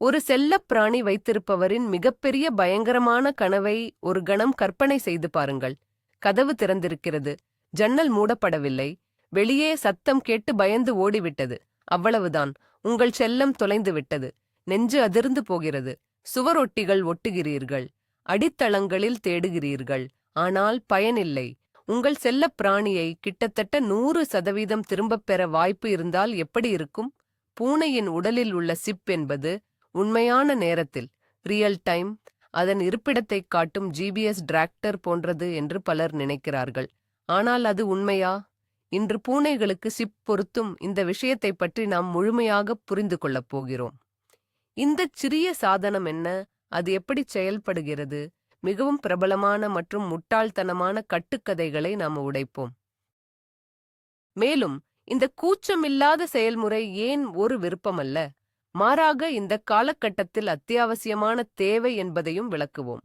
ஒரு செல்லப் பிராணி வைத்திருப்பவரின் மிகப்பெரிய பயங்கரமான கனவை ஒரு கணம் கற்பனை செய்து பாருங்கள். கதவு திறந்திருக்கிறது. ஜன்னல் மூடப்படவில்லை. வெளியே சத்தம் கேட்டு பயந்து ஓடிவிட்டது. அவ்வளவுதான். உங்கள் செல்லம் தொலைந்து விட்டது. நெஞ்சு அதிர்ந்து போகிறது. சுவரொட்டிகள் ஒட்டுகிறீர்கள். அடித்தளங்களில் தேடுகிறீர்கள். ஆனால் பயனில்லை. உங்கள் செல்லப் பிராணியை கிட்டத்தட்ட 100% திரும்பப் பெற வாய்ப்பு இருந்தால் எப்படி இருக்கும்? பூனையின் உடலில் உள்ள சிப் என்பது உண்மையான நேரத்தில் ரியல் டைம் அதன் இருப்பிடத்தைக் காட்டும் ஜிபிஎஸ் டிராக்டர் போன்றது என்று பலர் நினைக்கிறார்கள். ஆனால் அது உண்மையா? இன்று பூனைகளுக்கு சிப் பொருத்தும் இந்த விஷயத்தைப் பற்றி நாம் முழுமையாக புரிந்து கொள்ளப் போகிறோம். இந்தச் சிறிய சாதனம் என்ன? அது எப்படி செயல்படுகிறது? மிகவும் பிரபலமான மற்றும் முட்டாள்தனமான கட்டுக்கதைகளை நாம் உடைப்போம். மேலும் இந்த கூச்சமில்லாத செயல்முறை ஏன் ஒரு விருப்பமல்ல, மாறாக இந்த காலகட்டத்தில் அத்தியாவசியமான தேவை என்பதையும் விளக்குவோம்.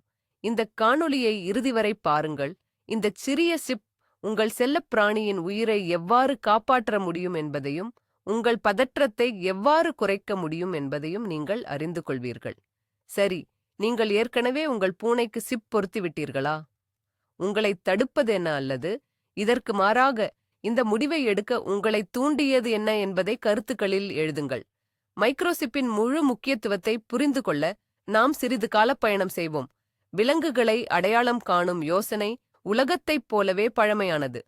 இந்த காணொளியை இறுதி வரை பாருங்கள். இந்தச் சிறிய சிப் உங்கள் செல்லப் பிராணியின் உயிரை எவ்வாறு காப்பாற்ற முடியும் என்பதையும் உங்கள் பதற்றத்தை எவ்வாறு குறைக்க முடியும் என்பதையும் நீங்கள் அறிந்து கொள்வீர்கள். சரி, நீங்கள் ஏற்கனவே உங்கள் பூனைக்கு சிப் பொருத்தி விட்டீர்களா? உங்களை தடுப்பது என்ன அல்லது இதற்கு மாறாக இந்த முடிவை எடுக்க உங்களை தூண்டியது என்ன என்பதை கருத்துக்களில் எழுதுங்கள். மைக்ரோசிப்பின் முழு முக்கியத்துவத்தை புரிந்து கொள்ள நாம் சிறிது காலப்பயணம் செய்வோம். விலங்குகளை அடையாளம் காணும் யோசனை உலகத்தைப் போலவே பழமையானது.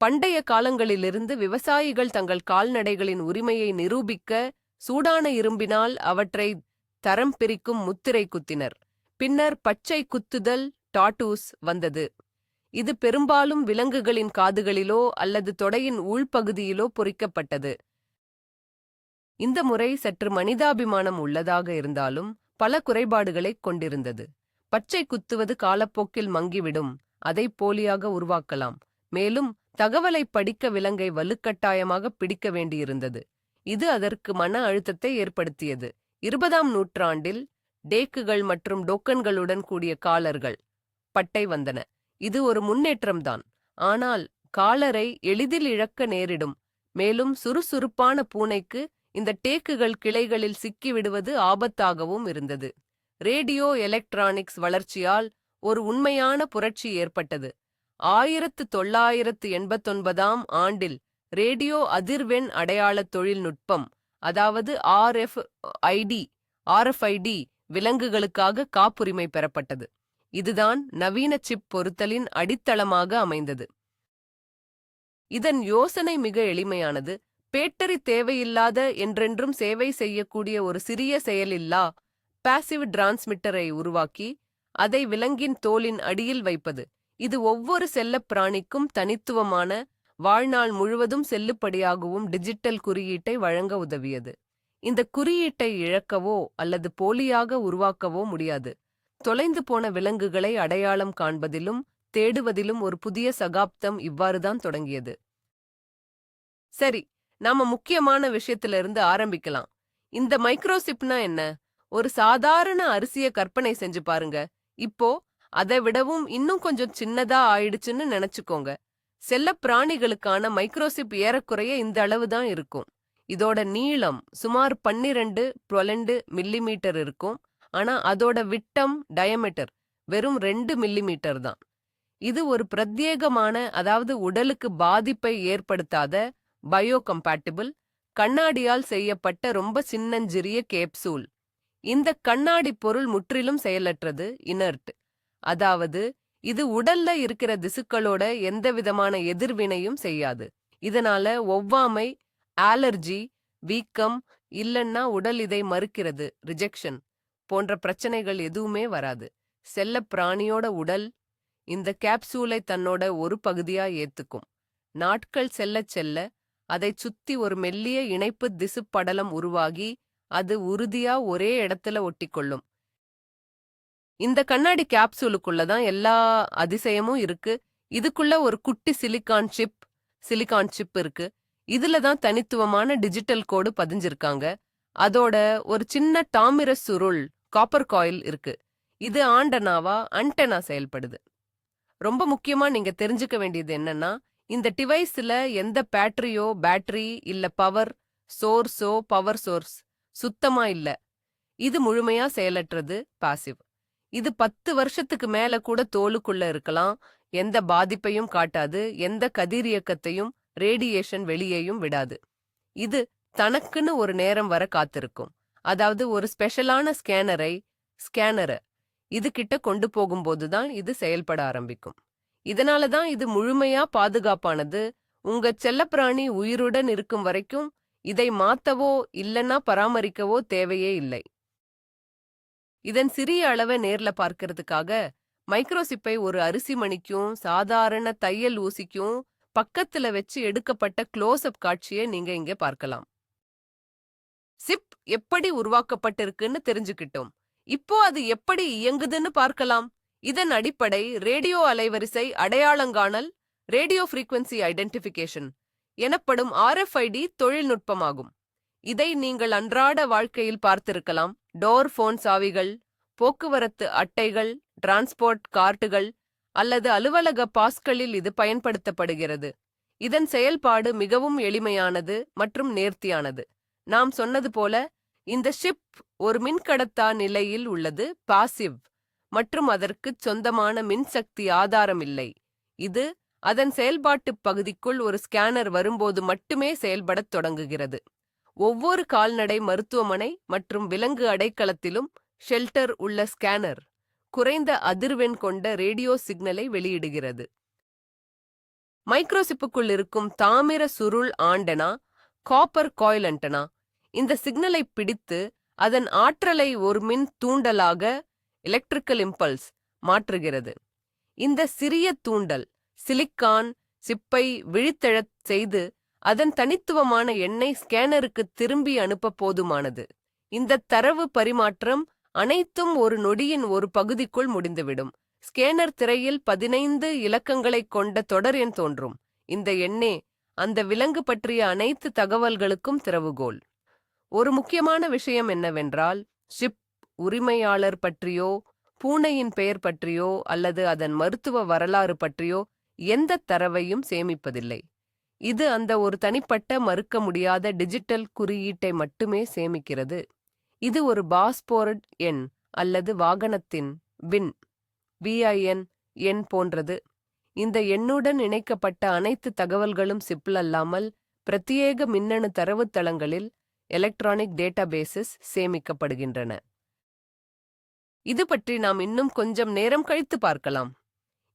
பண்டைய காலங்களிலிருந்து விவசாயிகள் தங்கள் கால்நடைகளின் உரிமையை நிரூபிக்க சூடான இரும்பினால் அவற்றை தரம் பிரிக்கும் முத்திரை குத்தினர். பின்னர் பச்சை குத்துதல் டாட்டூஸ் வந்தது. இது பெரும்பாலும் விலங்குகளின் காதுகளிலோ அல்லது தொடையின் உள்பகுதியிலோ பொறிக்கப்பட்டது. இந்த முறை சற்று மனிதாபிமானம் உள்ளதாக இருந்தாலும் பல குறைபாடுகளைக் கொண்டிருந்தது. பச்சை குத்துவது காலப்போக்கில் மங்கிவிடும். அதை போலியாக உருவாக்கலாம். மேலும் தகவலை படிக்க விலங்கை வலுக்கட்டாயமாக பிடிக்க வேண்டியிருந்தது. இது அதற்கு மன அழுத்தத்தை ஏற்படுத்தியது. 20ஆம் நூற்றாண்டில் டேக்குகள் மற்றும் டோக்கன்களுடன் கூடிய காலர்கள் பட்டை வந்தன. இது ஒரு முன்னேற்றம்தான். ஆனால் காலரை எளிதில் இழக்க நேரிடும். மேலும் சுறுசுறுப்பான பூனைக்கு இந்த டேக்குகள் கிளைகளில் சிக்கிவிடுவது ஆபத்தாகவும் இருந்தது. ரேடியோ எலக்ட்ரானிக்ஸ் வளர்ச்சியால் ஒரு உண்மையான புரட்சி ஏற்பட்டது. 1989ஆம் ஆண்டில் ரேடியோ அதிர்வெண் அடையாள தொழில்நுட்பம், அதாவது RFID விலங்குகளுக்காக காப்புரிமை பெறப்பட்டது. இதுதான் நவீன சிப் பொருத்தலின் அடித்தளமாக அமைந்தது. இதன் யோசனை மிக எளிமையானது. பேட்டரி தேவையில்லாத என்றென்றும் சேவை செய்யக்கூடிய ஒரு சிறிய செயலில்லா பாசிவ் டிரான்ஸ்மிட்டரை உருவாக்கி அதை விலங்கின் தோலின் அடியில் வைப்பது. இது ஒவ்வொரு செல்லப் பிராணிக்கும் தனித்துவமான, வாழ்நாள் முழுவதும் செல்லுபடியாகவும் டிஜிட்டல் குறியீட்டை வழங்க உதவியது. இந்த குறியீட்டை இழக்கவோ அல்லது போலியாக உருவாக்கவோ முடியாது. தொலைந்து போன விலங்குகளை அடையாளம் காண்பதிலும் தேடுவதிலும் ஒரு புதிய சகாப்தம் இவ்வாறுதான் தொடங்கியது. சரி, நாம முக்கியமான விஷயத்திலிருந்து ஆரம்பிக்கலாம். இந்த மைக்ரோசிப்னா என்ன? ஒரு சாதாரண அரிசிய கற்பனை செஞ்சு பாருங்க. இப்போ அதை விடவும் இன்னும் கொஞ்சம் சின்னதா ஆயிடுச்சுன்னு நினைச்சுக்கோங்க. செல்லப் பிராணிகளுக்கான மைக்ரோசிப் ஏறக்குறைய இந்த அளவுதான் இருக்கும். இதோட நீளம் சுமார் 12 மில்லிமீட்டர் இருக்கும். ஆனா அதோட விட்டம் டயமீட்டர் வெறும் 2 மில்லிமீட்டர் தான். இது ஒரு பிரத்யேகமான, அதாவது உடலுக்கு பாதிப்பை ஏற்படுத்தாத பயோகம்பேட்டிபிள் கண்ணாடியால் செய்யப்பட்ட ரொம்ப சின்னஞ்சிறிய கேப்சூல். இந்த கண்ணாடி பொருள் முற்றிலும் செயலற்றது, இனர்ட். அதாவது இது உடல்ல இருக்கிற திசுக்களோட எந்தவிதமான எதிர்வினையும் செய்யாது. இதனால ஒவ்வாமை, அலர்ஜி, வீக்கம் இல்லன்னா உடல் இதை மறுக்கிறது, ரிஜெக்ஷன் போன்ற பிரச்சனைகள் எதுவுமே வராது. செல்லப் பிராணியோட உடல் இந்த கேப்சூலை தன்னோட ஒரு பகுதியா ஏத்துக்கும். நாட்கள் செல்லச் செல்ல அதைச் சுத்தி ஒரு மெல்லிய இணைப்பு திசு படலம் உருவாகி அது உறுதியா ஒரே இடத்துல ஒட்டிக்கொள்ளும். இந்த கண்ணாடி கேப்சூலுக்குள்ளதான் எல்லா அதிசயமும் இருக்கு. இதுக்குள்ள ஒரு குட்டி சிலிகான் சிப் இருக்கு. இதுல தான் தனித்துவமான டிஜிட்டல் கோடு பதிஞ்சிருக்காங்க. அதோட ஒரு சின்ன டாமிரஸ் சுருள் காப்பர் காயில் இருக்கு. இது அண்டனா செயல்படுது. ரொம்ப முக்கியமா நீங்க தெரிஞ்சுக்க வேண்டியது என்னன்னா, இந்த டிவைஸ்ல எந்த பேட்டரி இல்ல பவர் சோர்ஸ் சுத்தமா இல்ல. இது முழுமையா செயலற்றது, பாசிவ். இது 10 வருஷத்துக்கு மேல கூட தோலுக்குள்ள இருக்கலாம், எந்த பாதிப்பையும் காட்டாது, எந்த கதிரியக்கத்தையும் ரேடியேஷன் வெளியேயும் விடாது. இது தனக்குன்னு ஒரு நேரம் வர காத்திருக்கும். அதாவது ஒரு ஸ்பெஷலான ஸ்கேனரை இது கிட்ட கொண்டு போகும்போதுதான் இது செயல்பட ஆரம்பிக்கும். இதனால தான் இது முழுமையா பாதுகாப்பானது. உங்க செல்லப்பிராணி உயிருடன் இருக்கும் வரைக்கும் இதை மாத்தவோ இல்லன்னா பராமரிக்கவோ தேவையே இல்லை. இதன் சிறிய அளவை நேர்ல பார்க்கறதுக்காக மைக்ரோசிப்பை ஒரு அரிசி மணிக்கும் சாதாரண தையல் ஊசிக்கும் பக்கத்துல வச்சு எடுக்கப்பட்ட க்ளோஸ்அப் காட்சியை நீங்க இங்க பார்க்கலாம். சிப் எப்படி உருவாக்கப்பட்டிருக்குன்னு தெரிஞ்சுக்கிட்டோம். இப்போ அது எப்படி இயங்குதுன்னு பார்க்கலாம். இதன் அடிப்படை ரேடியோ அலைவரிசை அடையாளங்காணல், ரேடியோ ஃப்ரீக்வன்சி ஐடென்டிஃபிகேஷன் எனப்படும் RFID தொழில்நுட்பமாகும். இதை நீங்கள் அன்றாட வாழ்க்கையில் பார்த்திருக்கலாம். டோர் போன் சாவிகள், போக்குவரத்து அட்டைகள், டிரான்ஸ்போர்ட் கார்டுகள் அல்லது அலுவலக பாஸ்களில் இது பயன்படுத்தப்படுகிறது. இதன் செயல்பாடு மிகவும் எளிமையானது மற்றும் நேர்த்தியானது. நாம் சொன்னது போல இந்த ஷிப் ஒரு மின்கடத்தா நிலையில் உள்ளது, பாசிவ், மற்றும் அதற்குச் சொந்தமான மின்சக்தி ஆதாரம் இல்லை. இது அதன் செயல்பாட்டுப் பகுதிக்குள் ஒரு ஸ்கேனர் வரும்போது மட்டுமே செயல்படத் தொடங்குகிறது. ஒவ்வொரு கால்நடை மருத்துவமனை மற்றும் விலங்கு அடைக்கலத்திலும் ஷெல்டர் உள்ள ஸ்கேனர் குறைந்த அதிர்வெண் கொண்ட ரேடியோ சிக்னலை வெளியிடுகிறது. மைக்ரோசிப்புக்குள் இருக்கும் தாமிர சுருள் ஆண்டனா, காப்பர் காயில் ஆண்டனா, இந்த சிக்னலை பிடித்து அதன் ஆற்றலை ஒரு மின் தூண்டலாக எலக்ட்ரிக்கல் இம்பல்ஸ் மாற்றுகிறது. இந்த சிறிய தூண்டல் சிலிக்கான் சிப்பை விழித்தெழச் செய்து அதன் தனித்துவமான எண்ணை ஸ்கேனருக்கு திரும்பி அனுப்ப போதுமானது. இந்த தரவு பரிமாற்றம் அனைத்தும் ஒரு நொடியின் ஒரு பகுதிக்குள் முடிந்துவிடும். ஸ்கேனர் திரையில் 15 இலக்கங்களைக் கொண்ட தொடர் எண் தோன்றும். இந்த எண்ணே அந்த விலங்கு பற்றிய அனைத்து தகவல்களுக்கும் திறவுகோல். ஒரு முக்கியமான விஷயம் என்னவென்றால், ஷிப் உரிமையாளர் பற்றியோ பூனையின் பெயர் பற்றியோ அல்லது அதன் மருத்துவ வரலாறு பற்றியோ எந்த தரவையும் சேமிப்பதில்லை. இது அந்த ஒரு தனிப்பட்ட மறுக்க முடியாத டிஜிட்டல் குறியீட்டை மட்டுமே சேமிக்கிறது. இது ஒரு பாஸ்போர்ட் எண் அல்லது வாகனத்தின் VIN எண் போன்றது. இந்த எண்ணுடன் இணைக்கப்பட்ட அனைத்து தகவல்களும் சிப்பில் அல்லாமல் பிரத்யேக மின்னணு தரவுத்தளங்களில் எலக்ட்ரானிக் டேட்டாபேசஸ் சேமிக்கப்படுகின்றன. இது பற்றி நாம் இன்னும் கொஞ்சம் நேரம் கழித்து பார்க்கலாம்.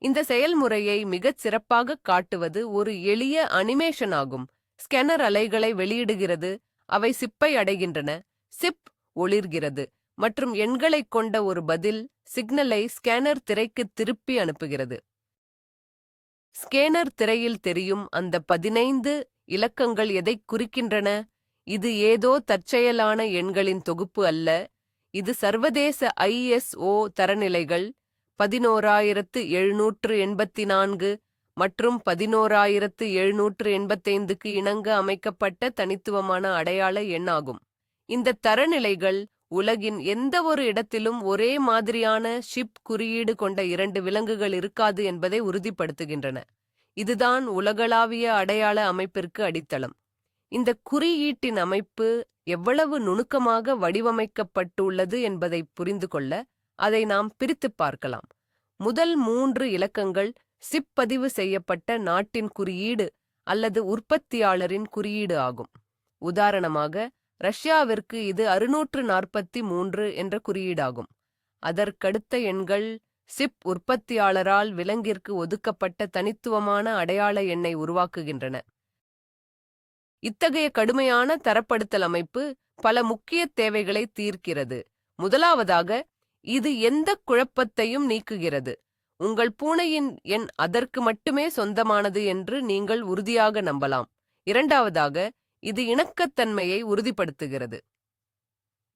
இந்த செயல்முறையை மிகச் சிறப்பாக காட்டுவது ஒரு எளிய அனிமேஷன் ஆகும். ஸ்கேனர் அலைகளை வெளியிடுகிறது, அவை சிப்பை அடைகின்றன, சிப் ஒளிர்கிறது மற்றும் எண்களைக் கொண்ட ஒரு பதில் சிக்னலை ஸ்கேனர் திரைக்கு திருப்பி அனுப்புகிறது. ஸ்கேனர் திரையில் தெரியும் அந்த 15 இலக்கங்கள் எதைக் குறிக்கின்றன? இது ஏதோ தற்செயலான எண்களின் தொகுப்பு அல்ல. இது சர்வதேச ISO தரநிலைகள் 11784 மற்றும் 11785க்கு இணங்க அமைக்கப்பட்ட தனித்துவமான அடையாள எண்ணாகும். இந்த தரநிலைகள் உலகின் எந்த ஒரு இடத்திலும் ஒரே மாதிரியான ஷிப் குறியீடு கொண்ட 2 விலங்குகள் இருக்காது என்பதை உறுதிப்படுத்துகின்றன. இதுதான் உலகளாவிய அடையாள அமைப்பிற்கு அடித்தளம். இந்த குறியீட்டின் அமைப்பு எவ்வளவு நுணுக்கமாக வடிவமைக்கப்பட்டுள்ளது என்பதை புரிந்து கொள்ள அதை நாம் பிரித்துப் பார்க்கலாம். முதல் 3 இலக்கங்கள் சிப் பதிவு செய்யப்பட்ட நாட்டின் குறியீடு அல்லது உற்பத்தியாளரின் குறியீடு ஆகும். உதாரணமாக, ரஷ்யாவிற்கு இது 643 என்ற குறியீடாகும். அதற்கடுத்த எண்கள் சிப் உற்பத்தியாளரால் விலங்கிற்கு ஒதுக்கப்பட்ட தனித்துவமான அடையாள எண்ணை உருவாக்குகின்றன. இத்தகைய கடுமையான தரப்படுத்தல் அமைப்பு பல முக்கிய தேவைகளை தீர்க்கிறது. முதலாவதாக, இது எந்த குழப்பத்தையும் நீக்குகிறது. உங்கள் பூனையின் எண் அதற்கு மட்டுமே சொந்தமானது என்று நீங்கள் உறுதியாக நம்பலாம். இரண்டாவதாக, இது இணக்கத்தன்மையை உறுதிப்படுத்துகிறது.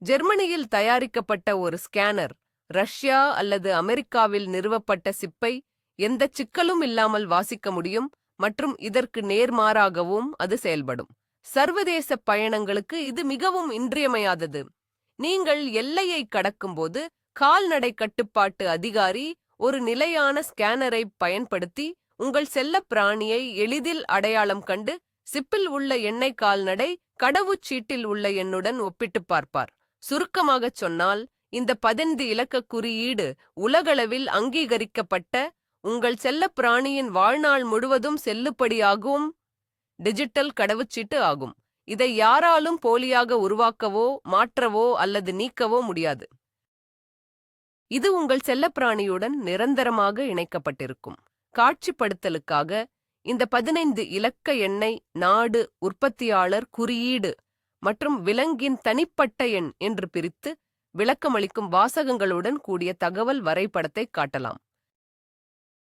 ஜெர்மனியில் தயாரிக்கப்பட்ட ஒரு ஸ்கேனர் ரஷ்யா அல்லது அமெரிக்காவில் நிறுவப்பட்ட சிப்பை எந்த சிக்கலும் இல்லாமல் வாசிக்க முடியும் மற்றும் இதற்கு நேர்மாறாகவும் அது செயல்படும். சர்வதேச பயணங்களுக்கு இது மிகவும் இன்றியமையாதது. நீங்கள் எல்லையை கடக்கும்போது கால்நடை கட்டுப்பாட்டு அதிகாரி ஒரு நிலையான ஸ்கேனரை பயன்படுத்தி உங்கள் செல்லப் பிராணியை எளிதில் அடையாளம் கண்டு சிப்பில் உள்ள எண்ணெய் கால்நடை கடவுச்சீட்டில் உள்ள எண்ணுடன் ஒப்பிட்டுப் பார்ப்பார். சுருக்கமாகச் சொன்னால், இந்த 15 இலக்க குறியீடு உலகளவில் அங்கீகரிக்கப்பட்ட உங்கள் செல்லப்பிராணியின் வாழ்நாள் முழுவதும் செல்லுபடியாகும் டிஜிட்டல் கடவுச்சீட்டு ஆகும். இதை யாராலும் போலியாக உருவாக்கவோ மாற்றவோ அல்லது நீக்கவோ முடியாது. இது உங்கள் செல்லப்பிராணியுடன் நிரந்தரமாக இணைக்கப்பட்டிருக்கும். காட்சிப்படுத்தலுக்காக இந்த 15 இலக்க எண்ணை நாடு, உற்பத்தியாளர் குறியீடு மற்றும் விலங்கின் தனிப்பட்ட எண் என்று பிரித்து விளக்கமளிக்கும் வாசகங்களுடன் கூடிய தகவல் வரைபடத்தை காட்டலாம்.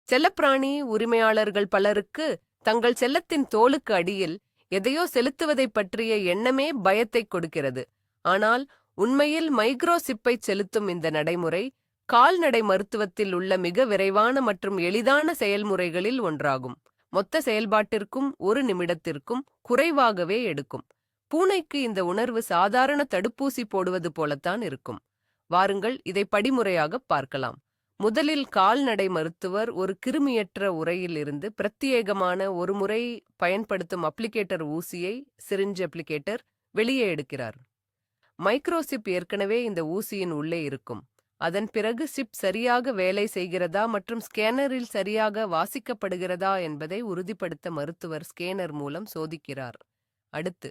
செல்லப்பிராணி உரிமையாளர்கள் பலருக்கு தங்கள் செல்லத்தின் தோலுக்கு அடியில் எதையோ செலுத்துவதைப் பற்றிய எண்ணமே பயத்தை கொடுக்கிறது. ஆனால் உண்மையில் மைக்ரோசிப்பை செலுத்தும் இந்த நடைமுறை கால்நடை மருத்துவத்தில் உள்ள மிக விரைவான மற்றும் எளிதான செயல்முறைகளில் ஒன்றாகும். மொத்த செயல்பாட்டிற்கும் 1 நிமிடத்திற்கும் குறைவாகவே எடுக்கும். பூனைக்கு இந்த உணர்வு சாதாரண தடுப்பூசி போடுவது போலத்தான் இருக்கும். வாருங்கள், இதை படிமுறையாக பார்க்கலாம். முதலில் கால்நடை மருத்துவர் ஒரு கிருமியற்ற உரையில் இருந்து பிரத்யேகமான ஒரு முறை பயன்படுத்தும் அப்ளிகேட்டர் ஊசியை சிரிஞ்ச் அப்ளிகேட்டர் வெளியே எடுக்கிறார். மைக்ரோசிப் ஏற்கனவே இந்த ஊசியின் உள்ளே இருக்கும். அதன் பிறகு சிப் சரியாக வேலை செய்கிறதா மற்றும் ஸ்கேனரில் சரியாக வாசிக்கப்படுகிறதா என்பதை உறுதிப்படுத்த மருத்துவர் ஸ்கேனர் மூலம் சோதிக்கிறார். அடுத்து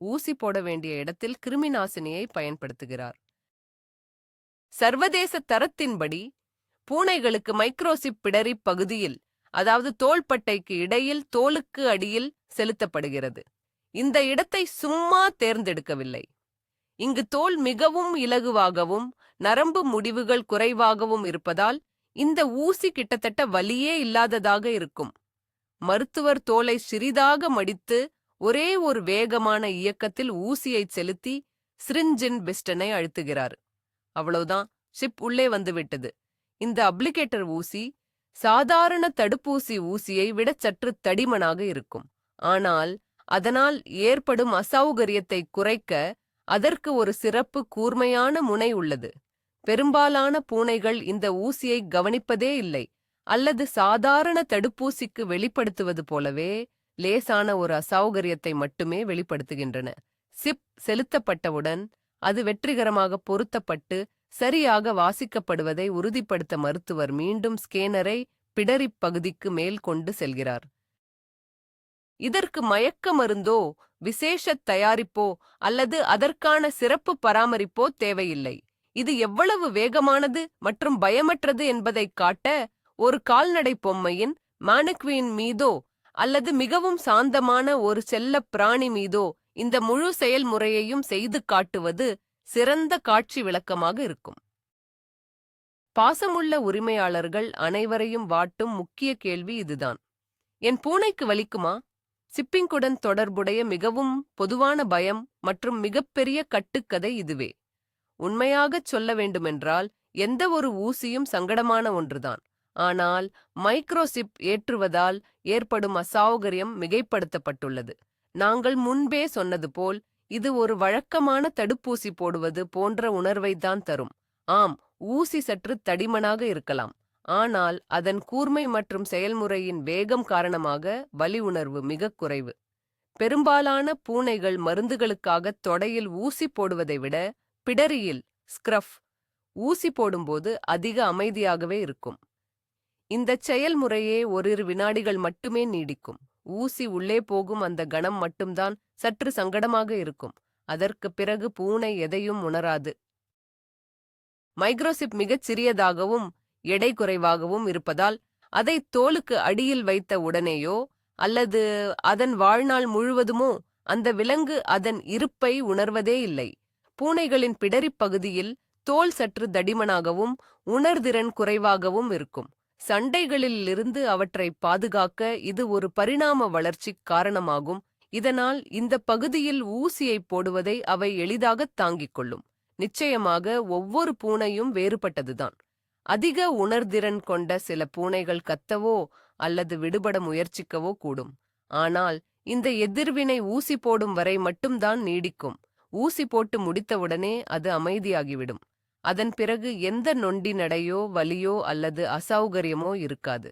ஊசி போட வேண்டிய இடத்தில் கிருமிநாசினியை பயன்படுத்துகிறார். சர்வதேச தரத்தின்படி பூனைகளுக்கு மைக்ரோசிப் பிடரி பகுதியில், அதாவது தோள்பட்டைக்கு இடையில் தோலுக்கு அடியில் செலுத்தப்படுகிறது. இந்த இடத்தை சும்மா தேர்ந்தெடுக்கவில்லை. இங்கு தோல் மிகவும் இலகுவாகவும் நரம்பு முடிவுகள் குறைவாகவும் இருப்பதால் இந்த ஊசி கிட்டத்தட்ட வலியே இல்லாததாக இருக்கும். மருத்துவர் தோலை சிறிதாக மடித்து ஒரே ஒரு வேகமான இயக்கத்தில் ஊசியை செலுத்தி சிரிஞ்சின் பிஸ்டனை அழுத்துகிறார். அவ்வளவுதான், சிப் உள்ளே வந்துவிட்டது. இந்த அப்ளிகேட்டர் ஊசி சாதாரண தடுப்பூசி ஊசியை விட சற்று தடிமனாக இருக்கும். ஆனால் அதனால் ஏற்படும் அசௌகரியத்தை குறைக்க அதற்கு ஒரு சிறப்பு கூர்மையான முனை உள்ளது. பெரும்பாலான பூனைகள் இந்த ஊசியை கவனிப்பதே இல்லை, அல்லது சாதாரண தடுப்பூசிக்கு வெளிப்படுத்துவது போலவே லேசான ஒரு அசௌகரியத்தை மட்டுமே வெளிப்படுத்துகின்றன. சிப் செலுத்தப்பட்டவுடன் அது வெற்றிகரமாக பொருத்தப்பட்டு சரியாக வாசிக்கப்படுவதை உறுதிப்படுத்த மருத்துவர் மீண்டும் ஸ்கேனரை பிடரிப் பகுதிக்கு மேல் கொண்டு செல்கிறார். இதற்கு மயக்க மருந்தோ விசேஷ தயாரிப்போ அல்லது அதற்கான சிறப்பு பராமரிப்போ தேவையில்லை. இது எவ்வளவு வேகமானது மற்றும் பயமற்றது என்பதைக் காட்ட ஒரு கால்நடை பொம்மையின் மானக்வீன் மீதோ அல்லது மிகவும் சாந்தமான ஒரு செல்ல பிராணி மீதோ இந்த முழு செயல்முறையையும் செய்து காட்டுவது சிறந்த காட்சி விளக்கமாக இருக்கும். பாசமுள்ள உரிமையாளர்கள் அனைவரையும் வாட்டும் முக்கிய கேள்வி இதுதான். என் பூனைக்கு வலிக்குமா? சிப்பிங்குடன் தொடர்புடைய மிகவும் பொதுவான பயம் மற்றும் மிகப்பெரிய கட்டுக்கதை இதுவே. உண்மையாகச் சொல்ல வேண்டுமென்றால் எந்த ஒரு ஊசியும் சங்கடமான ஒன்றுதான். ஆனால் மைக்ரோசிப் ஏற்றுவதால் ஏற்படும் அசௌகரியம் மிகைப்படுத்தப்பட்டுள்ளது. நாங்கள் முன்பே சொன்னது போல் இது ஒரு வழக்கமான தடுப்பூசி போடுவது போன்ற உணர்வைத்தான் தரும். ஆம், ஊசி சற்று தடிமனாக இருக்கலாம், ஆனால் அதன் கூர்மை மற்றும் செயல்முறையின் வேகம் காரணமாக வலி உணர்வு மிகக் குறைவு. பெரும்பாலான பூனைகள் மருந்துகளுக்காக தொடையில் ஊசி போடுவதை விட பிடரியில் ஸ்க்ரஃப் ஊசி போடும்போது அதிக அமைதியாகவே இருக்கும். இந்தச் செயல்முறையே ஓரிரு வினாடிகள் மட்டுமே நீடிக்கும். ஊசி உள்ளே போகும் அந்த கணம் மட்டும்தான் சற்று சங்கடமாக இருக்கும். அதற்குப் பிறகு பூனை எதையும் உணராது. மைக்ரோசிப் மிகச் சிறியதாகவும் எடை குறைவாகவும் இருப்பதால் அதை தோலுக்கு அடியில் வைத்த உடனேயோ அல்லது அதன் வாழ்நாள் முழுவதுமோ அந்த விலங்கு அதன் இருப்பை உணர்வதே இல்லை. பூனைகளின் பிடரிப் பகுதியில் தோல் சற்று தடிமனாகவும் உணர்திறன் குறைவாகவும் இருக்கும். சண்டைகளிலிருந்து அவற்றை பாதுகாக்க இது ஒரு பரிணாம வளர்ச்சிக் காரணமாகும். இதனால் இந்த பகுதியில் ஊசியை போடுவதை அவை எளிதாகத் தாங்கிக் கொள்ளும். நிச்சயமாக ஒவ்வொரு பூனையும் வேறுபட்டதுதான். அதிக உணர்திறன் கொண்ட சில பூனைகள் கத்தவோ அல்லது விடுபட முயற்சிக்கவோ கூடும். ஆனால் இந்த எதிர்வினை ஊசி போடும் வரை மட்டும்தான் நீடிக்கும். ஊசி போட்டு முடித்தவுடனே அது அமைதியாகிவிடும். அதன் பிறகு எந்த நொண்டி நடையோ வலியோ அல்லது அசௌகரியமோ இருக்காது.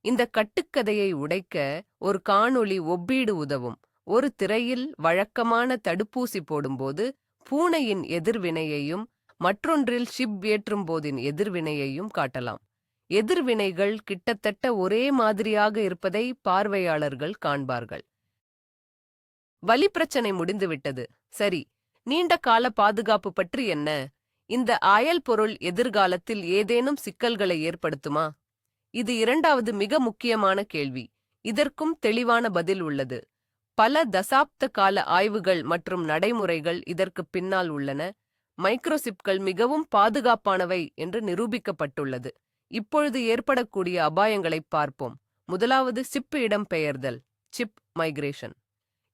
இந்த கட்டுக்கதையை உடைக்க ஒரு காணொளி ஒப்பீடு உதவும். ஒரு திரையில் வழக்கமான தடுப்பூசி போடும்போது பூனையின் எதிர்வினையையும் மற்றொன்றில் ஷிப் ஏற்றும் போதின் எதிர்வினையையும் காட்டலாம். எதிர்வினைகள் கிட்டத்தட்ட ஒரே மாதிரியாக இருப்பதை பார்வையாளர்கள் காண்பார்கள். வலி பிரச்சனை முடிந்துவிட்டது. சரி, நீண்ட கால பாதுகாப்பு பற்றி என்ன? இந்த அயல் பொருள் எதிர்காலத்தில் ஏதேனும் சிக்கல்களை ஏற்படுத்துமா? இது இரண்டாவது மிக முக்கியமான கேள்வி. இதற்கும் தெளிவான பதில் உள்ளது. பல தசாப்த கால ஆய்வுகள் மற்றும் நடைமுறைகள் இதற்கு பின்னால் உள்ளன. மைக்ரோசிப்கள் மிகவும் பாதுகாப்பானவை என்று நிரூபிக்கப்பட்டுள்ளது. இப்பொழுது ஏற்படக்கூடிய அபாயங்களைப் பார்ப்போம். முதலாவது சிப் இடம்பெயர்தல், சிப் மைக்ரேஷன்.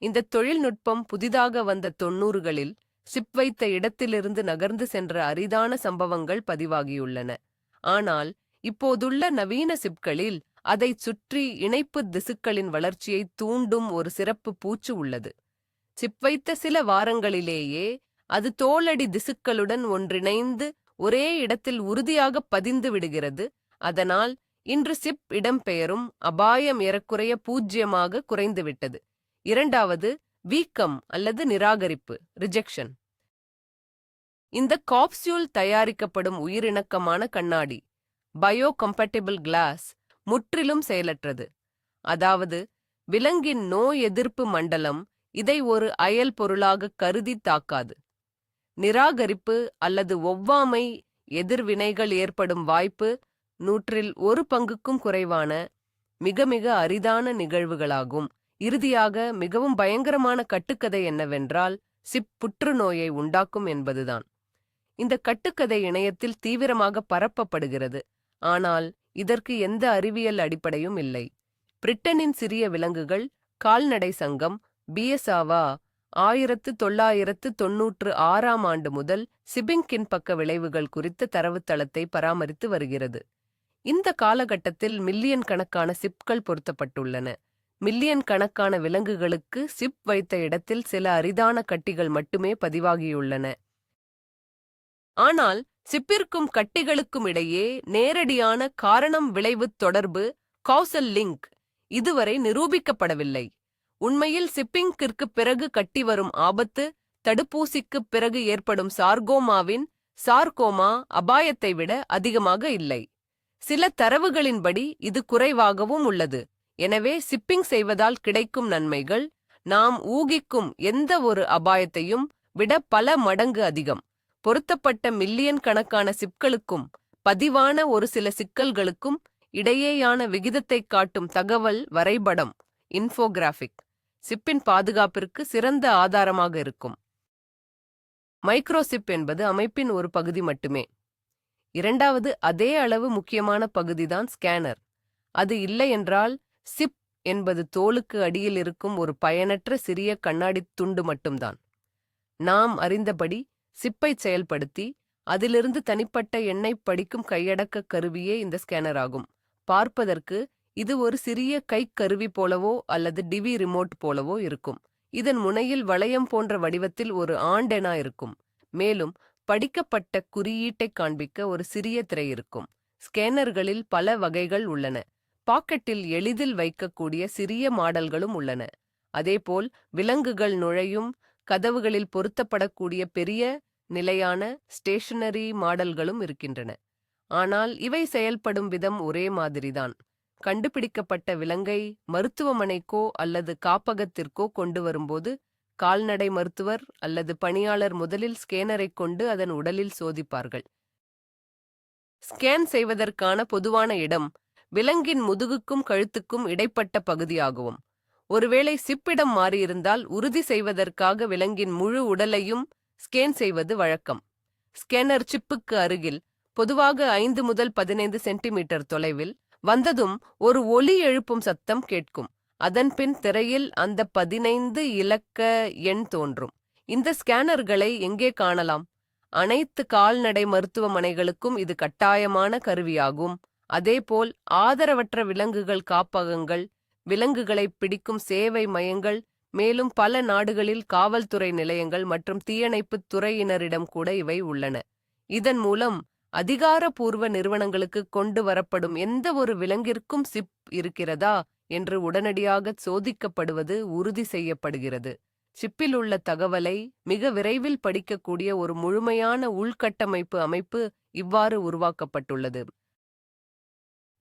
இந்த தொழில்நுட்பம் புதிதாக வந்த 90களில் சிப் வைத்த இடத்திலிருந்து நகர்ந்து சென்ற அரிதான சம்பவங்கள் பதிவாகியுள்ளன. ஆனால் இப்போதுள்ள நவீன சிப்களில் அதைச் சுற்றி இணைப்பு திசுக்களின் வளர்ச்சியை தூண்டும் ஒரு சிறப்பு பூச்சு உள்ளது. சிப் வைத்த சில வாரங்களிலேயே அது தோலடி திசுக்களுடன் ஒன்றிணைந்து ஒரே இடத்தில் உறுதியாக பதிந்து விடுகிறது. அதனால் இன்று சிப் இடம்பெயரும் அபாயம் ஏறக்குறைய 0 குறைந்துவிட்டது. இரண்டாவது, வீக்கம் அல்லது நிராகரிப்பு, ரிஜெக்ஷன். இந்த காப்ஸ்யூல் தயாரிக்கப்படும் உயிரிணக்கமான கண்ணாடி, பயோகம்பேட்டிபிள் கிளாஸ், முற்றிலும் செயலற்றது. அதாவது விலங்கின் நோய் எதிர்ப்பு மண்டலம் இதை ஒரு அயல் பொருளாக கருதி தாக்காது. நிராகரிப்பு அல்லது ஒவ்வாமை எதிர்வினைகள் ஏற்படும் வாய்ப்பு 100%க்கும் குறைவான மிக மிக அரிதான நிகழ்வுகளாகும். இறுதியாக மிகவும் பயங்கரமான கட்டுக்கதை என்னவென்றால் சிப் புற்றுநோயை உண்டாக்கும் என்பதுதான். இந்த கட்டுக்கதை இணையத்தில் தீவிரமாக பரப்பப்படுகிறது. ஆனால் இதற்கு எந்த அறிவியல் அடிப்படையும் இல்லை. பிரிட்டனின் சிறிய விலங்குகள் கால்நடை சங்கம் பிஎஸ்ஆவா 1996ஆம் ஆண்டு முதல் சிபிங்கின் பக்க விளைவுகள் குறித்த தரவுத்தளத்தை பராமரித்து வருகிறது. இந்த காலகட்டத்தில் மில்லியன் கணக்கான சிப்கள் பொருத்தப்பட்டுள்ளன. மில்லியன் கணக்கான விலங்குகளுக்கு சிப் வைத்த இடத்தில் சில அரிதான கட்டிகள் மட்டுமே பதிவாகியுள்ளன. ஆனால் சிப்பிற்கும் கட்டிகளுக்கும் இடையே நேரடியான காரணம் விளைவு தொடர்பு, காசல் லிங்க், இதுவரை நிரூபிக்கப்படவில்லை. உண்மையில் சிப்பிங்கிற்கு பிறகு கட்டி வரும் ஆபத்து தடுப்பூசிக்குப் பிறகு ஏற்படும் சார்கோமா அபாயத்தை விட அதிகமாக இல்லை. சில தரவுகளின்படி இது குறைவாகவும் உள்ளது. எனவே சிப்பிங் செய்வதால் கிடைக்கும் நன்மைகள் நாம் ஊகிக்கும் எந்த ஒரு அபாயத்தையும் விட பல மடங்கு அதிகம். பொருத்தப்பட்ட மில்லியன் கணக்கான சிப்களுக்கும் பதிவான ஒரு சில சிக்கல்களுக்கும் இடையேயான விகிதத்தைக் காட்டும் தகவல் வரைபடம், இன்ஃபோகிராஃபிக், சிப்பின் பாதுகாப்பிற்கு சிறந்த ஆதாரமாக இருக்கும். மைக்ரோசிப் என்பது அமைப்பின் ஒரு பகுதி மட்டுமே. இரண்டாவது அதே அளவு முக்கியமான பகுதிதான் ஸ்கேனர். அது இல்லை என்றால் சிப் என்பது தோலுக்கு அடியில் இருக்கும் ஒரு பயனற்ற சிறிய கண்ணாடித் துண்டு மட்டும்தான். நாம் அறிந்தபடி சிப்பை செயல்படுத்தி அதிலிருந்து தனிப்பட்ட எண்ணெய் படிக்கும் கையடக்க கருவியே இந்த ஸ்கேனர் ஆகும். பார்ப்பதற்கு இது ஒரு சிறிய கைக்கருவி போலவோ அல்லது டிவி ரிமோட் போலவோ இருக்கும். இதன் முனையில் வளையம் போன்ற வடிவத்தில் ஒரு ஆண்டெனா இருக்கும். மேலும் படிக்கப்பட்ட குறியீட்டைக் காண்பிக்க ஒரு சிறிய திரை இருக்கும். ஸ்கேனர்களில் பல வகைகள் உள்ளன. பாக்கெட்டில் எளிதில் வைக்கக்கூடிய சிறிய மாடல்களும் உள்ளன. அதேபோல் விலங்குகள் நுழையும் கதவுகளில் பொருத்தப்படக்கூடிய பெரிய நிலையான ஸ்டேஷனரி மாடல்களும் இருக்கின்றன. ஆனால் இவை செயல்படும் விதம் ஒரே மாதிரிதான். கண்டுபிடிக்கப்பட்ட விலங்கை மருத்துவமனைக்கோ அல்லது காப்பகத்திற்கோ கொண்டு வரும்போது கால்நடை மருத்துவர் அல்லது பணியாளர் முதலில் ஸ்கேனரைக் கொண்டு அதன் உடலில் சோதிப்பார்கள். ஸ்கேன் செய்வதற்கான பொதுவான இடம் விலங்கின் முதுகுக்கும் கழுத்துக்கும் இடைப்பட்ட பகுதியாகும். ஒருவேளை சிப்பிடம் மாறியிருந்தால் உறுதி செய்வதற்காக விலங்கின் முழு உடலையும் ஸ்கேன் செய்வது வழக்கம். ஸ்கேனர் சிப்புக்கு அருகில், பொதுவாக 5 முதல் 15 சென்டிமீட்டர் தொலைவில் வந்ததும் ஒரு ஒலி எழுப்பும் சத்தம் கேட்கும். அதன்பின் திரையில் அந்த 15 இலக்க எண் தோன்றும். இந்த ஸ்கேனர்களை எங்கே காணலாம்? அனைத்து கால்நடை மருத்துவமனைகளுக்கும் இது கட்டாயமான கருவியாகும். அதேபோல் ஆதரவற்ற விலங்குகள் காப்பகங்கள், விலங்குகளை பிடிக்கும் சேவை மையங்கள், மேலும் பல நாடுகளில் காவல்துறை நிலையங்கள் மற்றும் தீயணைப்புத் துறையினரிடம் கூட இவை உள்ளன. இதன் மூலம் அதிகாரப்பூர்வ நிறுவனங்களுக்கு கொண்டு வரப்படும் எந்த ஒரு விலங்கிற்கும் சிப் இருக்கிறதா என்று உடனடியாக சோதிக்கப்படுவது உறுதி செய்யப்படுகிறது. சிப்பில் உள்ள தகவலை மிக விரைவில் படிக்கக்கூடிய ஒரு முழுமையான உள்கட்டமைப்பு அமைப்பு இவ்வாறு உருவாக்கப்பட்டுள்ளது.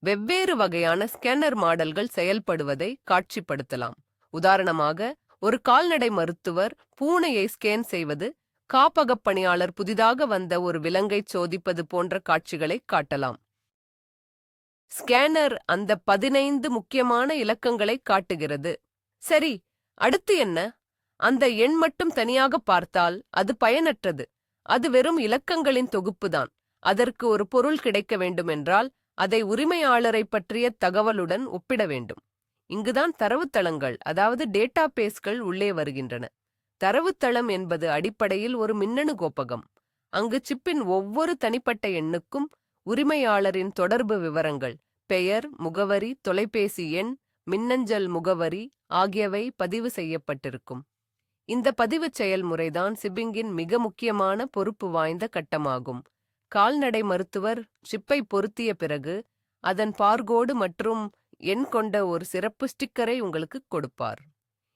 வெவ்வேறு வகையான ஸ்கேனர் மாடல்கள் செயல்படுவதை காட்சிப்படுத்தலாம். உதாரணமாக, ஒரு கால்நடை மருத்துவர் பூனையை ஸ்கேன் செய்வது, காப்பகப் பணியாளர் புதிதாக வந்த ஒரு விலங்கைச் சோதிப்பது போன்ற காட்சிகளை காட்டலாம். ஸ்கேனர் அந்த 15 முக்கியமான இலக்கங்களை காட்டுகிறது. சரி, அடுத்து என்ன? அந்த எண் மட்டும் தனியாக பார்த்தால் அது பயனற்றது. அது வெறும் இலக்கங்களின் தொகுப்புதான். அதற்கு ஒரு பொருள் கிடைக்க வேண்டுமென்றால் அதை உரிமையாளரை பற்றிய தகவலுடன் ஒப்பிட வேண்டும். இங்குதான் தரவுத்தளங்கள், அதாவது டேட்டா பேஸ்கள் உள்ளே வருகின்றன. தரவுத்தளம் என்பது அடிப்படையில் ஒரு மின்னணு கோப்பகம். அங்கு சிப்பின் ஒவ்வொரு தனிப்பட்ட எண்ணுக்கும் உரிமையாளரின் தொடர்பு விவரங்கள், பெயர், முகவரி, தொலைபேசி எண், மின்னஞ்சல் முகவரி ஆகியவை பதிவு செய்யப்பட்டிருக்கும். இந்த பதிவுச் செயல்முறைதான் சிப்பிங்கின் மிக முக்கியமான பொறுப்பு வாய்ந்த கட்டமாகும். கால்நடை மருத்துவர் சிப்பை பொருத்திய பிறகு அதன் பார்கோடு மற்றும் எண் கொண்ட ஒரு சிறப்பு ஸ்டிக்கரை உங்களுக்கு கொடுப்பார்.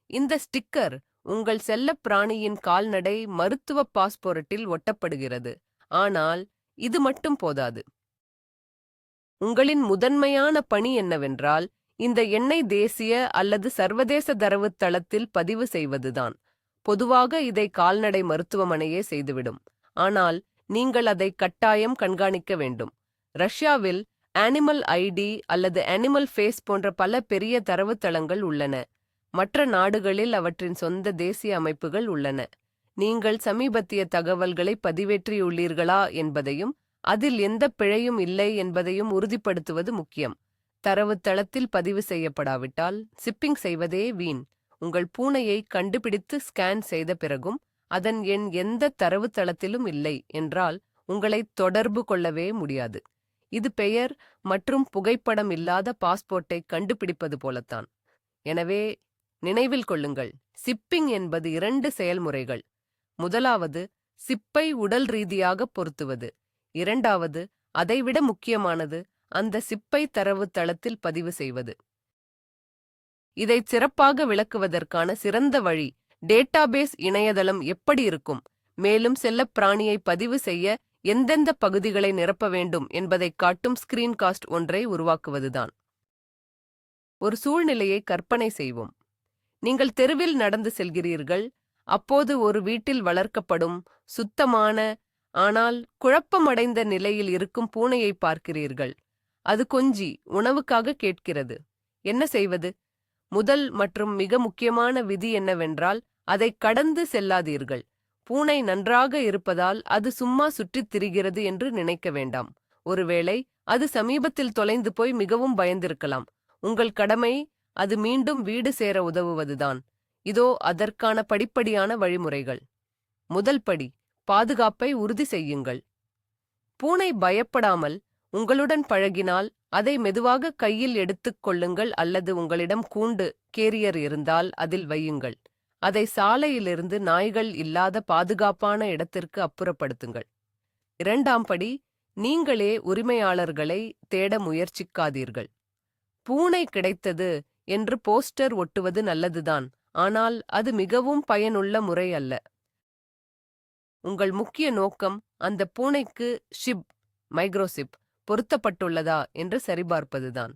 இந்த ஸ்டிக்கர் உங்கள் செல்லப் பிராணியின் கால்நடை மருத்துவ பாஸ்போர்ட்டில் ஒட்டப்படுகிறது. ஆனால் இது மட்டும் போதாது. உங்களின் முதன்மையான பணி என்னவென்றால் இந்த எண்ணை தேசிய அல்லது சர்வதேச தரவுத் தளத்தில் பதிவு செய்வதுதான். பொதுவாக இதை கால்நடை மருத்துவமனையே செய்துவிடும். ஆனால் நீங்கள் அதை கட்டாயம் கண்காணிக்க வேண்டும். ரஷ்யாவில் அனிமல் ஐடி அல்லது அனிமல் ஃபேஸ் போன்ற பல பெரிய தரவுத்தளங்கள் உள்ளன. மற்ற நாடுகளில் அவற்றின் சொந்த தேசிய அமைப்புகள் உள்ளன. நீங்கள் சமீபத்திய தகவல்களை பதிவேற்றியுள்ளீர்களா என்பதையும் அதில் எந்த பிழையும் இல்லை என்பதையும் உறுதிப்படுத்துவது முக்கியம். தரவுத்தளத்தில் பதிவு செய்யப்படாவிட்டால் சிப்பிங் செய்வதே வீண். உங்கள் பூனையை கண்டுபிடித்து ஸ்கேன் செய்த பிறகும் அதன் எண் எந்த தரவுத்தளத்திலும் இல்லை என்றால் உங்களை தொடர்பு கொள்ளவே முடியாது. இது பெயர் மற்றும் புகைப்படம் இல்லாத பாஸ்போர்ட்டை கண்டுபிடிப்பது போலத்தான். எனவே நினைவில் கொள்ளுங்கள், சிப்பிங் என்பது 2 செயல்முறைகள். முதலாவது சிப்பை உடல் ரீதியாக பொருத்துவது. இரண்டாவது, அதைவிட முக்கியமானது, அந்த சிப்பை தரவுத்தளத்தில் பதிவு செய்வது. இதை சிறப்பாக விளக்குவதற்கான சிறந்த வழி டேட்டாபேஸ் இணையதளம் எப்படி இருக்கும், மேலும் செல்லப் பிராணியை பதிவு செய்ய எந்தெந்த பகுதிகளை நிரப்ப வேண்டும் என்பதை காட்டும் ஸ்கிரீன்காஸ்ட் ஒன்றை உருவாக்குவதுதான். ஒரு சூழ்நிலையை கற்பனை செய்வோம். நீங்கள் தெருவில் நடந்து செல்கிறீர்கள். அப்போது ஒரு வீட்டில் வளர்க்கப்படும் சுத்தமான ஆனால் குழப்பமடைந்த நிலையில் இருக்கும் பூனையை பார்க்கிறீர்கள். அது கொஞ்சி உணவுக்காக கேட்கிறது. என்ன செய்வது? முதல் மற்றும் மிக முக்கியமான விதி என்னவென்றால் அதை கடந்து செல்லாதீர்கள். பூனை நன்றாக இருப்பதால் அது சும்மா சுற்றித் திரிகிறது என்று நினைக்க வேண்டாம். ஒருவேளை அது சமீபத்தில் தொலைந்து போய் மிகவும் பயந்திருக்கலாம். உங்கள் கடமை அது மீண்டும் வீடு சேர உதவுவதுதான். இதோ அதற்கான படிப்படியான வழிமுறைகள். முதல் படி, பாதுகாப்பை உறுதி செய்யுங்கள். பூனை பயப்படாமல் உங்களுடன் பழகினால் அதை மெதுவாக கையில் எடுத்துக் கொள்ளுங்கள் அல்லது உங்களிடம் கூண்டு கேரியர் இருந்தால் அதில் வையுங்கள். அதை சாலையிலிருந்து நாய்கள் இல்லாத பாதுகாப்பான இடத்திற்கு அப்புறப்படுத்துங்கள். இரண்டாம் படி, நீங்களே உரிமையாளர்களை தேட முயற்சிக்காதீர்கள். பூனை கிடைத்தது என்று போஸ்டர் ஒட்டுவது நல்லதுதான், ஆனால் அது மிகவும் பயனுள்ள முறை அல்ல. உங்கள் முக்கிய நோக்கம் அந்த பூனைக்கு மைக்ரோசிப் பொருத்தப்பட்டுள்ளதா என்று சரிபார்ப்பதுதான்.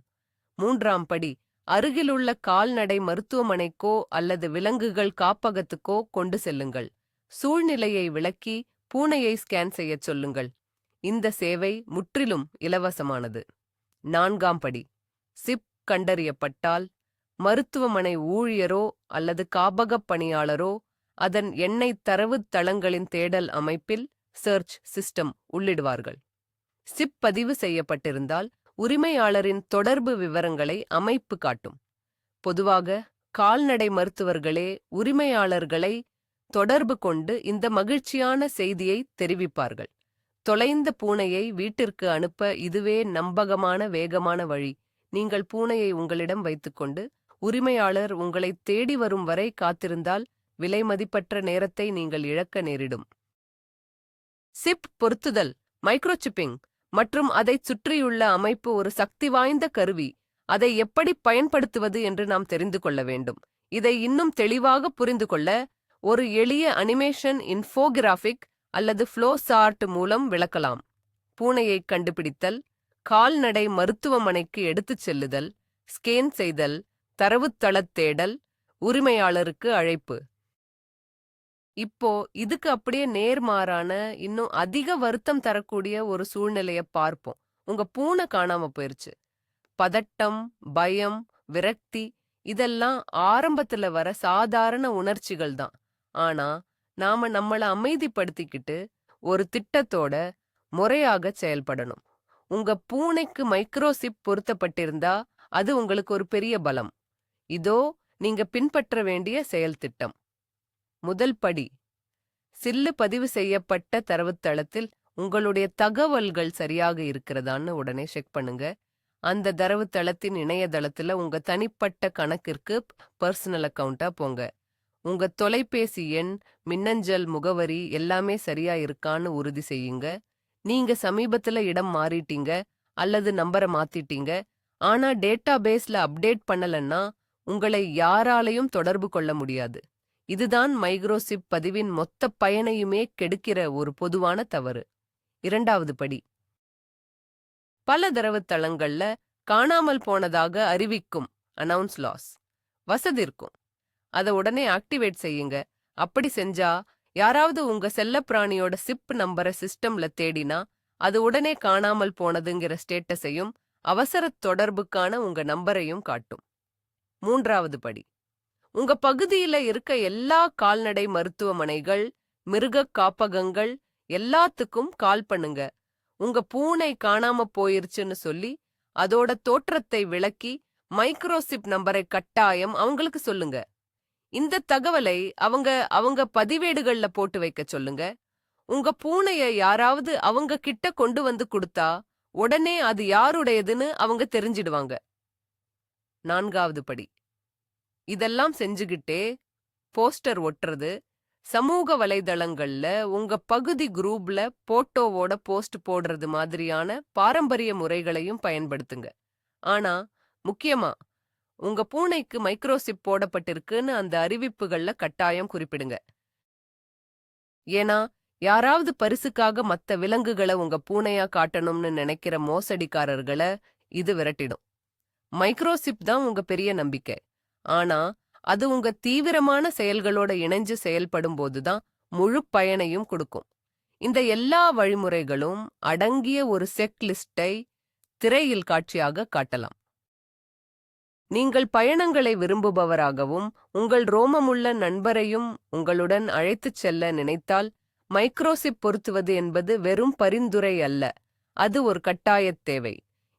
மூன்றாம் படி, அருகிலுள்ள கால்நடை மருத்துவமனைக்கோ அல்லது விலங்குகள் காப்பகத்துக்கோ கொண்டு செல்லுங்கள். சூழ்நிலையை விளக்கி பூனையை ஸ்கேன் செய்யச் சொல்லுங்கள். இந்த சேவை முற்றிலும் இலவசமானது. நான்காம் படி, சிப் கண்டறியப்பட்டால் மருத்துவமனை ஊழியரோ அல்லது காப்பகப் பணியாளரோ அதன் எண்ணெய் தரவுத் தளங்களின் தேடல் அமைப்பில் சர்ச் சிஸ்டம் உள்ளிடுவார்கள். சிப் பதிவு செய்யப்பட்டிருந்தால் உரிமையாளரின் தொடர்பு விவரங்களை அமைப்பு காட்டும். பொதுவாக கால்நடை மருத்துவர்களே உரிமையாளர்களை தொடர்பு கொண்டு இந்த மகிழ்ச்சியான செய்தியை தெரிவிப்பார்கள். தொலைந்த பூனையை வீட்டிற்கு அனுப்ப இதுவே நம்பகமான வேகமான வழி. நீங்கள் பூனையை உங்களிடம் வைத்துக்கொண்டு உரிமையாளர் உங்களை தேடி வரும் வரை காத்திருந்தால் விலைமதிப்பற்ற நேரத்தை நீங்கள் இழக்க நேரிடும். சிப் பொருத்துதல், மைக்ரோசிப்பிங் மற்றும் அதைச் சுற்றியுள்ள அமைப்பு ஒரு சக்தி வாய்ந்த கருவி. அதை எப்படி பயன்படுத்துவது என்று நாம் தெரிந்து கொள்ள வேண்டும். இதை இன்னும் தெளிவாக புரிந்து கொள்ள ஒரு எளிய அனிமேஷன் இன்ஃபோகிராஃபிக் அல்லது ஃப்ளோ சார்ட் மூலம் விளக்கலாம். பூனையை கண்டுபிடித்தல், கால்நடை மருத்துவமனைக்கு எடுத்துச் செல்லுதல், ஸ்கேன் செய்தல், தரவுத்தளத் தேடல், உரிமையாளருக்கு அழைப்பு. இப்போ இதுக்கு அப்படியே நேர்மாறான இன்னும் அதிக வருத்தம் தரக்கூடிய ஒரு சூழ்நிலைய பார்ப்போம். உங்க பூனை காணாம போயிருச்சு. பதட்டம், பயம், விரக்தி இதெல்லாம் ஆரம்பத்துல வர சாதாரண உணர்ச்சிகள் தான். ஆனா நாம நம்மள அமைதிப்படுத்திக்கிட்டு ஒரு திட்டத்தோட முறையாக செயல்படணும். உங்க பூனைக்கு மைக்ரோசிப் பொருத்தப்பட்டிருந்தா அது உங்களுக்கு ஒரு பெரிய பலம். இதோ நீங்க பின்பற்ற வேண்டிய செயல் திட்டம். முதல் படி, சில்லு பதிவு செய்யப்பட்ட தரவுத்தளத்தில் உங்களுடைய தகவல்கள் சரியாக இருக்கிறதான்னு உடனே செக் பண்ணுங்க. அந்த தரவுத்தளத்தின் இணையதளத்துல உங்க தனிப்பட்ட கணக்கிற்கு பர்சனல் அக்கவுண்டா போங்க. உங்க தொலைபேசி எண், மின்னஞ்சல் முகவரி எல்லாமே சரியா இருக்கான்னு உறுதி செய்யுங்க. நீங்க சமீபத்துல இடம் மாறிட்டீங்க அல்லது நம்பரை மாத்திட்டீங்க, ஆனா டேட்டா பேஸ்ல அப்டேட் பண்ணலன்னா உங்களை யாராலையும் தொடர்பு கொள்ள முடியாது. இதுதான் மைக்ரோசிப் பதிவின் மொத்த பயனையுமே கெடுக்கிற ஒரு பொதுவான தவறு. இரண்டாவது படி, பல தரவுத்தளங்கள்ல காணாமல் போனதாக அறிவிக்கும் அனௌன்ஸ் லாஸ் வசதி இருக்கும். அதை உடனே ஆக்டிவேட் செய்யுங்க. அப்படி செஞ்சா யாராவது உங்க செல்லப்பிராணியோட சிப் நம்பரை சிஸ்டம்ல தேடினா அது உடனே காணாமல் போனதுங்கிற ஸ்டேட்டஸையும் அவசர தொடர்புக்கான உங்க நம்பரையும் காட்டும். மூன்றாவது படி, உங்க பகுதியில இருக்க எல்லா கால்நடை மருத்துவமனைகள், மிருக காப்பகங்கள் எல்லாத்துக்கும் கால் பண்ணுங்க. உங்க பூனை காணாம போயிருச்சுன்னு சொல்லி அதோட தோற்றத்தை விளக்கி மைக்ரோசிப் நம்பரை கட்டாயம் அவங்களுக்கு சொல்லுங்க. இந்த தகவலை அவங்க பதிவேடுகள்ல போட்டு வைக்க சொல்லுங்க. உங்க பூனைய யாராவது அவங்க கிட்ட கொண்டு வந்து கொடுத்தா உடனே அது யாருடையதுன்னு அவங்க தெரிஞ்சிடுவாங்க. நான்காவது படி, இதெல்லாம் செஞ்சுகிட்டே போஸ்டர் ஒட்டுறது, சமூக வலைதளங்கள்ல உங்க பகுதி குரூப்ல போட்டோவோட போஸ்ட் போடுறது மாதிரியான பாரம்பரிய முறைகளையும் பயன்படுத்துங்க. ஆனா முக்கியமா உங்க பூனைக்கு மைக்ரோசிப் போடப்பட்டிருக்குன்னு அந்த அறிவிப்புகள்ல கட்டாயம் குறிப்பிடுங்க. ஏன்னா யாராவது பரிசுக்காக மத்த விலங்குகளை உங்க பூனையா காட்டணும்னு நினைக்கிற மோசடிக்காரர்களை இது விரட்டிடும். மைக்ரோசிப் தான் உங்க பெரிய நம்பிக்கை. ஆனா அது உங்க தீவிரமான செயல்களோட இணைஞ்சு செயல்படும் போதுதான் முழு பயனையும் கொடுக்கும். இந்த எல்லா வழிமுறைகளும் அடங்கிய ஒரு செக்லிஸ்டை திரையில் காட்சியாக காட்டலாம். நீங்கள் பயணங்களை விரும்புபவராகவும் உங்கள் ரோமமுள்ள நண்பரையும் உங்களுடன் அழைத்துச் செல்ல நினைத்தால் மைக்ரோசிப் பொருத்துவது என்பது வெறும் பரிந்துரை அல்ல, அது ஒரு கட்டாயத் தேவை.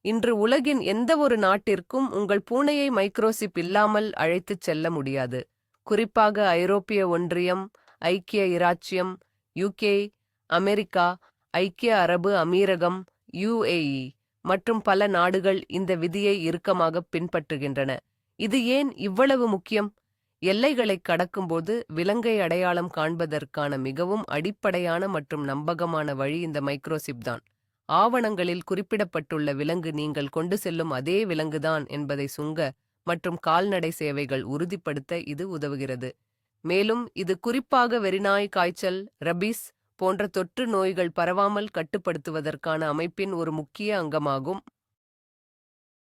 இன்று உலகின் எந்த ஒரு நாட்டிற்கும் உங்கள் பூனையை மைக்ரோசிப் இல்லாமல் அழைத்துச் செல்ல முடியாது. குறிப்பாக ஐரோப்பிய ஒன்றியம், ஐக்கிய இராச்சியம், யுகே, அமெரிக்கா, ஐக்கிய அரபு அமீரகம், UAE மற்றும் பல நாடுகள் இந்த விதியை இறுக்கமாக பின்பற்றுகின்றன. இது ஏன் இவ்வளவு முக்கியம்? எல்லைகளை கடக்கும்போது விலங்கை அடையாளம் காண்பதற்கான மிகவும் அடிப்படையான மற்றும் நம்பகமான வழி இந்த மைக்ரோசிப் தான். ஆவணங்களில் குறிப்பிடப்பட்டுள்ள விலங்கு நீங்கள் கொண்டு செல்லும் அதே விலங்குதான் என்பதை சுங்க மற்றும் கால்நடை சேவைகள் உறுதிப்படுத்த இது உதவுகிறது. மேலும் இது குறிப்பாக வெறிநாய் காய்ச்சல், ரபீஸ் போன்ற தொற்று நோய்கள் பரவாமல் கட்டுப்படுத்துவதற்கான அமைப்பின் ஒரு முக்கிய அங்கமாகும்.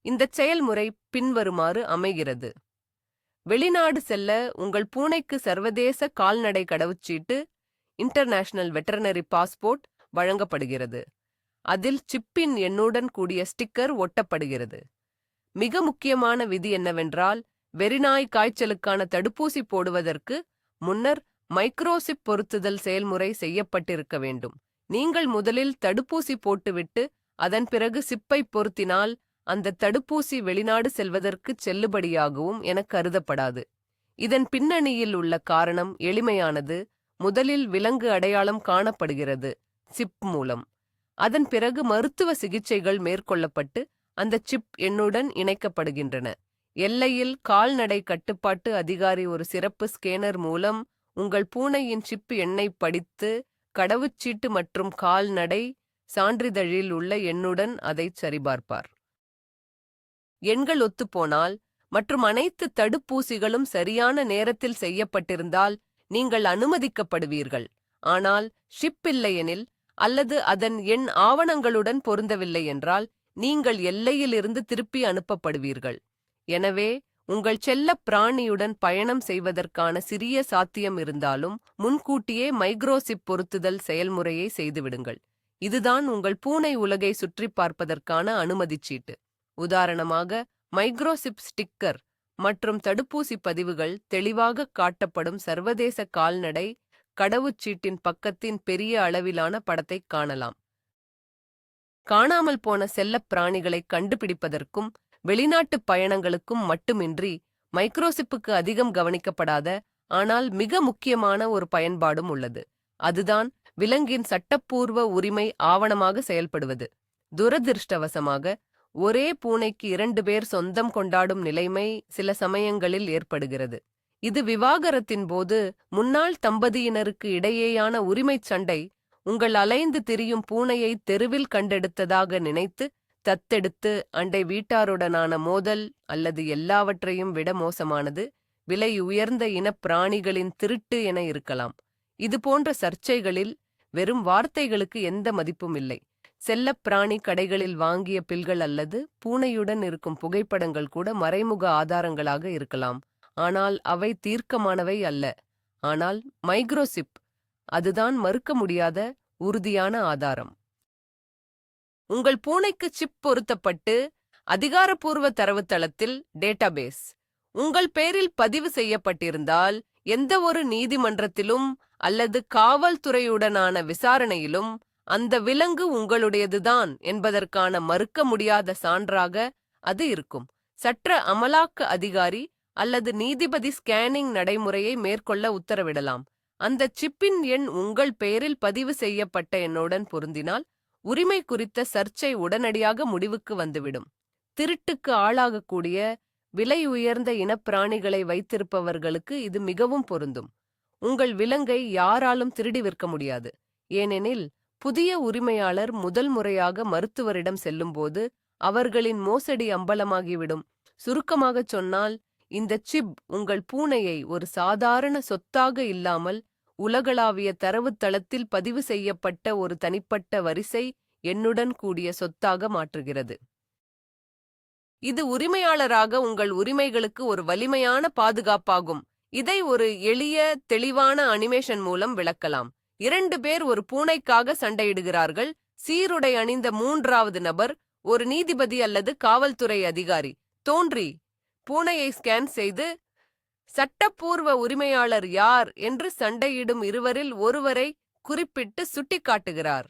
இந்த செயல்முறை பின்வருமாறு அமைகிறது. வெளிநாடு செல்ல உங்கள் பூனைக்கு சர்வதேச கால்நடை கடவுச்சீட்டு, இன்டர்நேஷனல் வெட்டர்னரி பாஸ்போர்ட் வழங்கப்படுகிறது. அதில் சிப்பின் எண்ணுடன் கூடிய ஸ்டிக்கர் ஒட்டப்படுகிறது. மிக முக்கியமான விதி என்னவென்றால், வெறிநாய் காய்ச்சலுக்கான தடுப்பூசி போடுவதற்கு முன்னர் மைக்ரோசிப் பொருத்துதல் செயல்முறை செய்யப்பட்டிருக்க வேண்டும். நீங்கள் முதலில் தடுப்பூசி போட்டுவிட்டு அதன் பிறகு சிப்பை பொருத்தினால் அந்த தடுப்பூசி வெளிநாடு செல்வதற்கு செல்லுபடியாகவும் என கருதப்படாது. இதன் பின்னணியில் உள்ள காரணம் எளிமையானது. முதலில் விலங்கு அடையாளம் காணப்படுகிறது சிப் மூலம். அதன் பிறகு மருத்துவ சிகிச்சைகள் மேற்கொள்ளப்பட்டு அந்த சிப் எண்ணுடன் இணைக்கப்படுகின்றன. எல்லையில் கால்நடை கட்டுப்பாட்டு அதிகாரி ஒரு சிறப்பு ஸ்கேனர் மூலம் உங்கள் பூனையின் சிப் எண்ணை படித்து கடவுச்சீட்டு மற்றும் கால்நடை சான்றிதழில் உள்ள எண்ணுடன் அதை சரிபார்ப்பார். எண்கள் ஒத்துப்போனால் மற்றும் அனைத்து தடுப்பூசிகளும் சரியான நேரத்தில் செய்யப்பட்டிருந்தால் நீங்கள் அனுமதிக்கப்படுவீர்கள். ஆனால் ஷிப் இல்லையெனில் அல்லது அதன் எண் ஆவணங்களுடன் பொருந்தவில்லை என்றால் நீங்கள் எல்லையிலிருந்து திருப்பி அனுப்பப்படுவீர்கள். எனவே உங்கள் செல்லப் பிராணியுடன் பயணம் செய்வதற்கான சிறிய சாத்தியம் இருந்தாலும் முன்கூட்டியே மைக்ரோசிப் பொருத்துதல் செயல்முறையை செய்துவிடுங்கள். இதுதான் உங்கள் பூனை உலகை சுற்றிப் பார்ப்பதற்கான அனுமதிச் சீட்டு. உதாரணமாக, மைக்ரோசிப் ஸ்டிக்கர் மற்றும் தடுப்பூசி பதிவுகள் தெளிவாக காட்டப்படும் சர்வதேச கால்நடை கடவுச்சீட்டின் பக்கத்தின் பெரிய அளவிலான படத்தைக் காணலாம். காணாமல் போன செல்லப் பிராணிகளை கண்டுபிடிப்பதற்கும் வெளிநாட்டுப் பயணங்களுக்கும் மட்டுமின்றி மைக்ரோசிப்புக்கு அதிகம் கவனிக்கப்படாத ஆனால் மிக முக்கியமான ஒரு பயன்பாடும் உள்ளது. அதுதான் விலங்கின் சட்டப்பூர்வ உரிமை ஆவணமாக செயல்படுவது. துரதிர்ஷ்டவசமாக ஒரே பூனைக்கு 2 பேர் சொந்தம் கொண்டாடும் நிலைமை சில சமயங்களில் ஏற்படுகிறது. இது விவாகரத்தின் போது முன்னாள் தம்பதியினருக்கு இடையேயான உரிமைச் சண்டை உங்கள் அலைந்து திரியும் பூனையை தெருவில் கண்டெடுத்ததாக நினைத்து தத்தெடுத்து அண்டை வீட்டாருடனான மோதல் அல்லது எல்லாவற்றையும் விட மோசமானது விலை உயர்ந்த இனப் பிராணிகளின் திருட்டு என இருக்கலாம். இதுபோன்ற சர்ச்சைகளில் வெறும் வார்த்தைகளுக்கு எந்த மதிப்பும் இல்லை. செல்லப் பிராணி கடைகளில் வாங்கிய பில்கள் அல்லது பூனையுடன் இருக்கும் புகைப்படங்கள் கூட மறைமுக ஆதாரங்களாக இருக்கலாம். ஆனால் அவை தீர்க்கமானவை அல்ல. ஆனால் மைக்ரோசிப், அதுதான் மறுக்க முடியாத உறுதியான ஆதாரம். உங்கள் பூனைக்கு சிப் பொருத்தப்பட்டு அதிகாரப்பூர்வ தரவுத்தளத்தில் டேட்டாபேஸ் உங்கள் பெயரில் பதிவு செய்யப்பட்டிருந்தால் எந்த ஒரு நீதிமன்றத்திலும் அல்லது காவல்துறையுடனான விசாரணையிலும் அந்த விலங்கு உங்களுடையதுதான் என்பதற்கான மறுக்க முடியாத சான்றாக அது இருக்கும். சட்ட அமலாக்க அதிகாரி அல்லது நீதிபதி ஸ்கேனிங் நடைமுறையை மேற்கொள்ள உத்தரவிடலாம். அந்த சிப்பின் எண் உங்கள் பெயரில் பதிவு செய்யப்பட்ட எண்ணுடன் பொருந்தினால் உரிமை குறித்த சர்ச்சை உடனடியாக முடிவுக்கு வந்துவிடும். திருட்டுக்கு ஆளாகக்கூடிய விலை உயர்ந்த இனப்பிராணிகளை வைத்திருப்பவர்களுக்கு இது மிகவும் பொருந்தும். உங்கள் விலங்கை யாராலும் திருடி விற்க முடியாது. ஏனெனில் புதிய உரிமையாளர் முதல் முறையாக மருத்துவரிடம் செல்லும்போது அவர்களின் மோசடி அம்பலமாகிவிடும். சுருக்கமாகச் சொன்னால், இந்த சிப் உங்கள் பூனையை ஒரு சாதாரண சொத்தாக இல்லாமல் உலகளாவிய தரவுத்தளத்தில் பதிவு செய்யப்பட்ட ஒரு தனிப்பட்ட வரிசை எண்ணுடன் கூடிய சொத்தாக மாற்றுகிறது. இது உரிமையாளராக உங்கள் உரிமைகளுக்கு ஒரு வலிமையான பாதுகாப்பாகும். இதை ஒரு எளிய தெளிவான அனிமேஷன் மூலம் விளக்கலாம். 2 பேர் ஒரு பூனைக்காக சண்டையிடுகிறார்கள். சீருடை அணிந்த 3வது நபர், ஒரு நீதிபதி அல்லது காவல்துறை அதிகாரி, தோன்றி பூனையை ஸ்கேன் செய்து சட்டப்பூர்வ உரிமையாளர் யார் என்று சண்டையிடும் இருவரில் ஒருவரை குறிப்பிட்டு சுட்டிக்காட்டுகிறார்.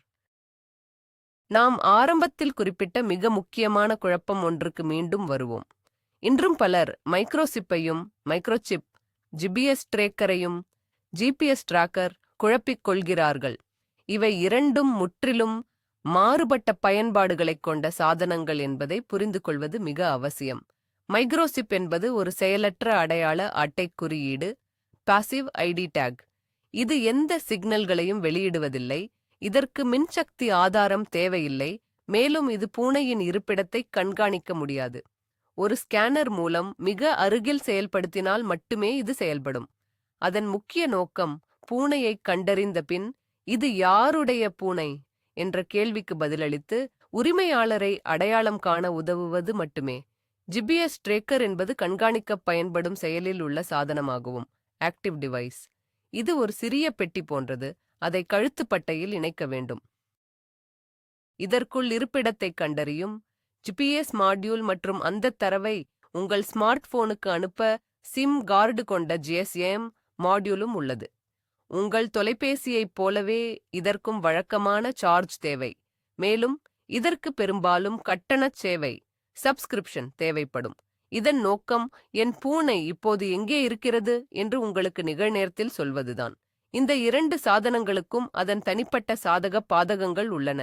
நாம் ஆரம்பத்தில் குறிப்பிட்ட மிக முக்கியமான குழப்பம் ஒன்றுக்கு மீண்டும் வருவோம். இன்றும் பலர் மைக்ரோசிப்பையும் மைக்ரோசிப் ஜிபிஎஸ் ட்ரேக்கரையும் ஜிபிஎஸ் டிராக்கர் குழப்பிக் கொள்கிறார்கள். இவை இரண்டும் முற்றிலும் மாறுபட்ட பயன்பாடுகளைக் கொண்ட சாதனங்கள் என்பதை புரிந்து கொள்வது மிக அவசியம். மைக்ரோசிப் என்பது ஒரு செயலற்ற அடையாள அட்டை குறியீடு, பாசிவ் ஐடி டேக். இது எந்த சிக்னல்களையும் வெளியிடுவதில்லை. இதற்கு மின்சக்தி ஆதாரம் தேவையில்லை. மேலும் இது பூனையின் இருப்பிடத்தை கண்காணிக்க முடியாது. ஒரு ஸ்கேனர் மூலம் மிக அருகில் செயல்படுத்தினால் மட்டுமே இது செயல்படும். அதன் முக்கிய நோக்கம் பூனையை கண்டறிந்த பின் இது யாருடைய பூனை என்ற கேள்விக்கு பதிலளித்து உரிமையாளரை அடையாளம் காண உதவுவது மட்டுமே. ஜிபிஎஸ் ட்ரேக்கர் என்பது கண்காணிக்க பயன்படும் செயலில் உள்ள சாதனமாகவும் ஆக்டிவ் டிவைஸ். இது ஒரு சிறிய பெட்டி போன்றது. அதை கழுத்துப்பட்டையில் இணைக்க வேண்டும். இதற்குள் இருப்பிடத்தை கண்டறியும் ஜிபிஎஸ் மாடியூல் மற்றும் அந்த தரவை உங்கள் ஸ்மார்ட் போனுக்கு அனுப்ப சிம் கார்டு கொண்ட ஜிஎஸ்எம் மாடியூலும் உள்ளது. உங்கள் தொலைபேசியைப் போலவே இதற்கும் வழக்கமான சார்ஜ் தேவை. மேலும் இதற்கு பெரும்பாலும் கட்டணச் சேவை சப்ஸ்கிரிப்ஷன் தேவைப்படும். இதன் நோக்கம் என் பூனை இப்போது எங்கே இருக்கிறது என்று உங்களுக்கு நிகழ்நேரத்தில் சொல்வதுதான். இந்த 2 சாதனங்களுக்கும் அதன் தனிப்பட்ட சாதக பாதகங்கள் உள்ளன.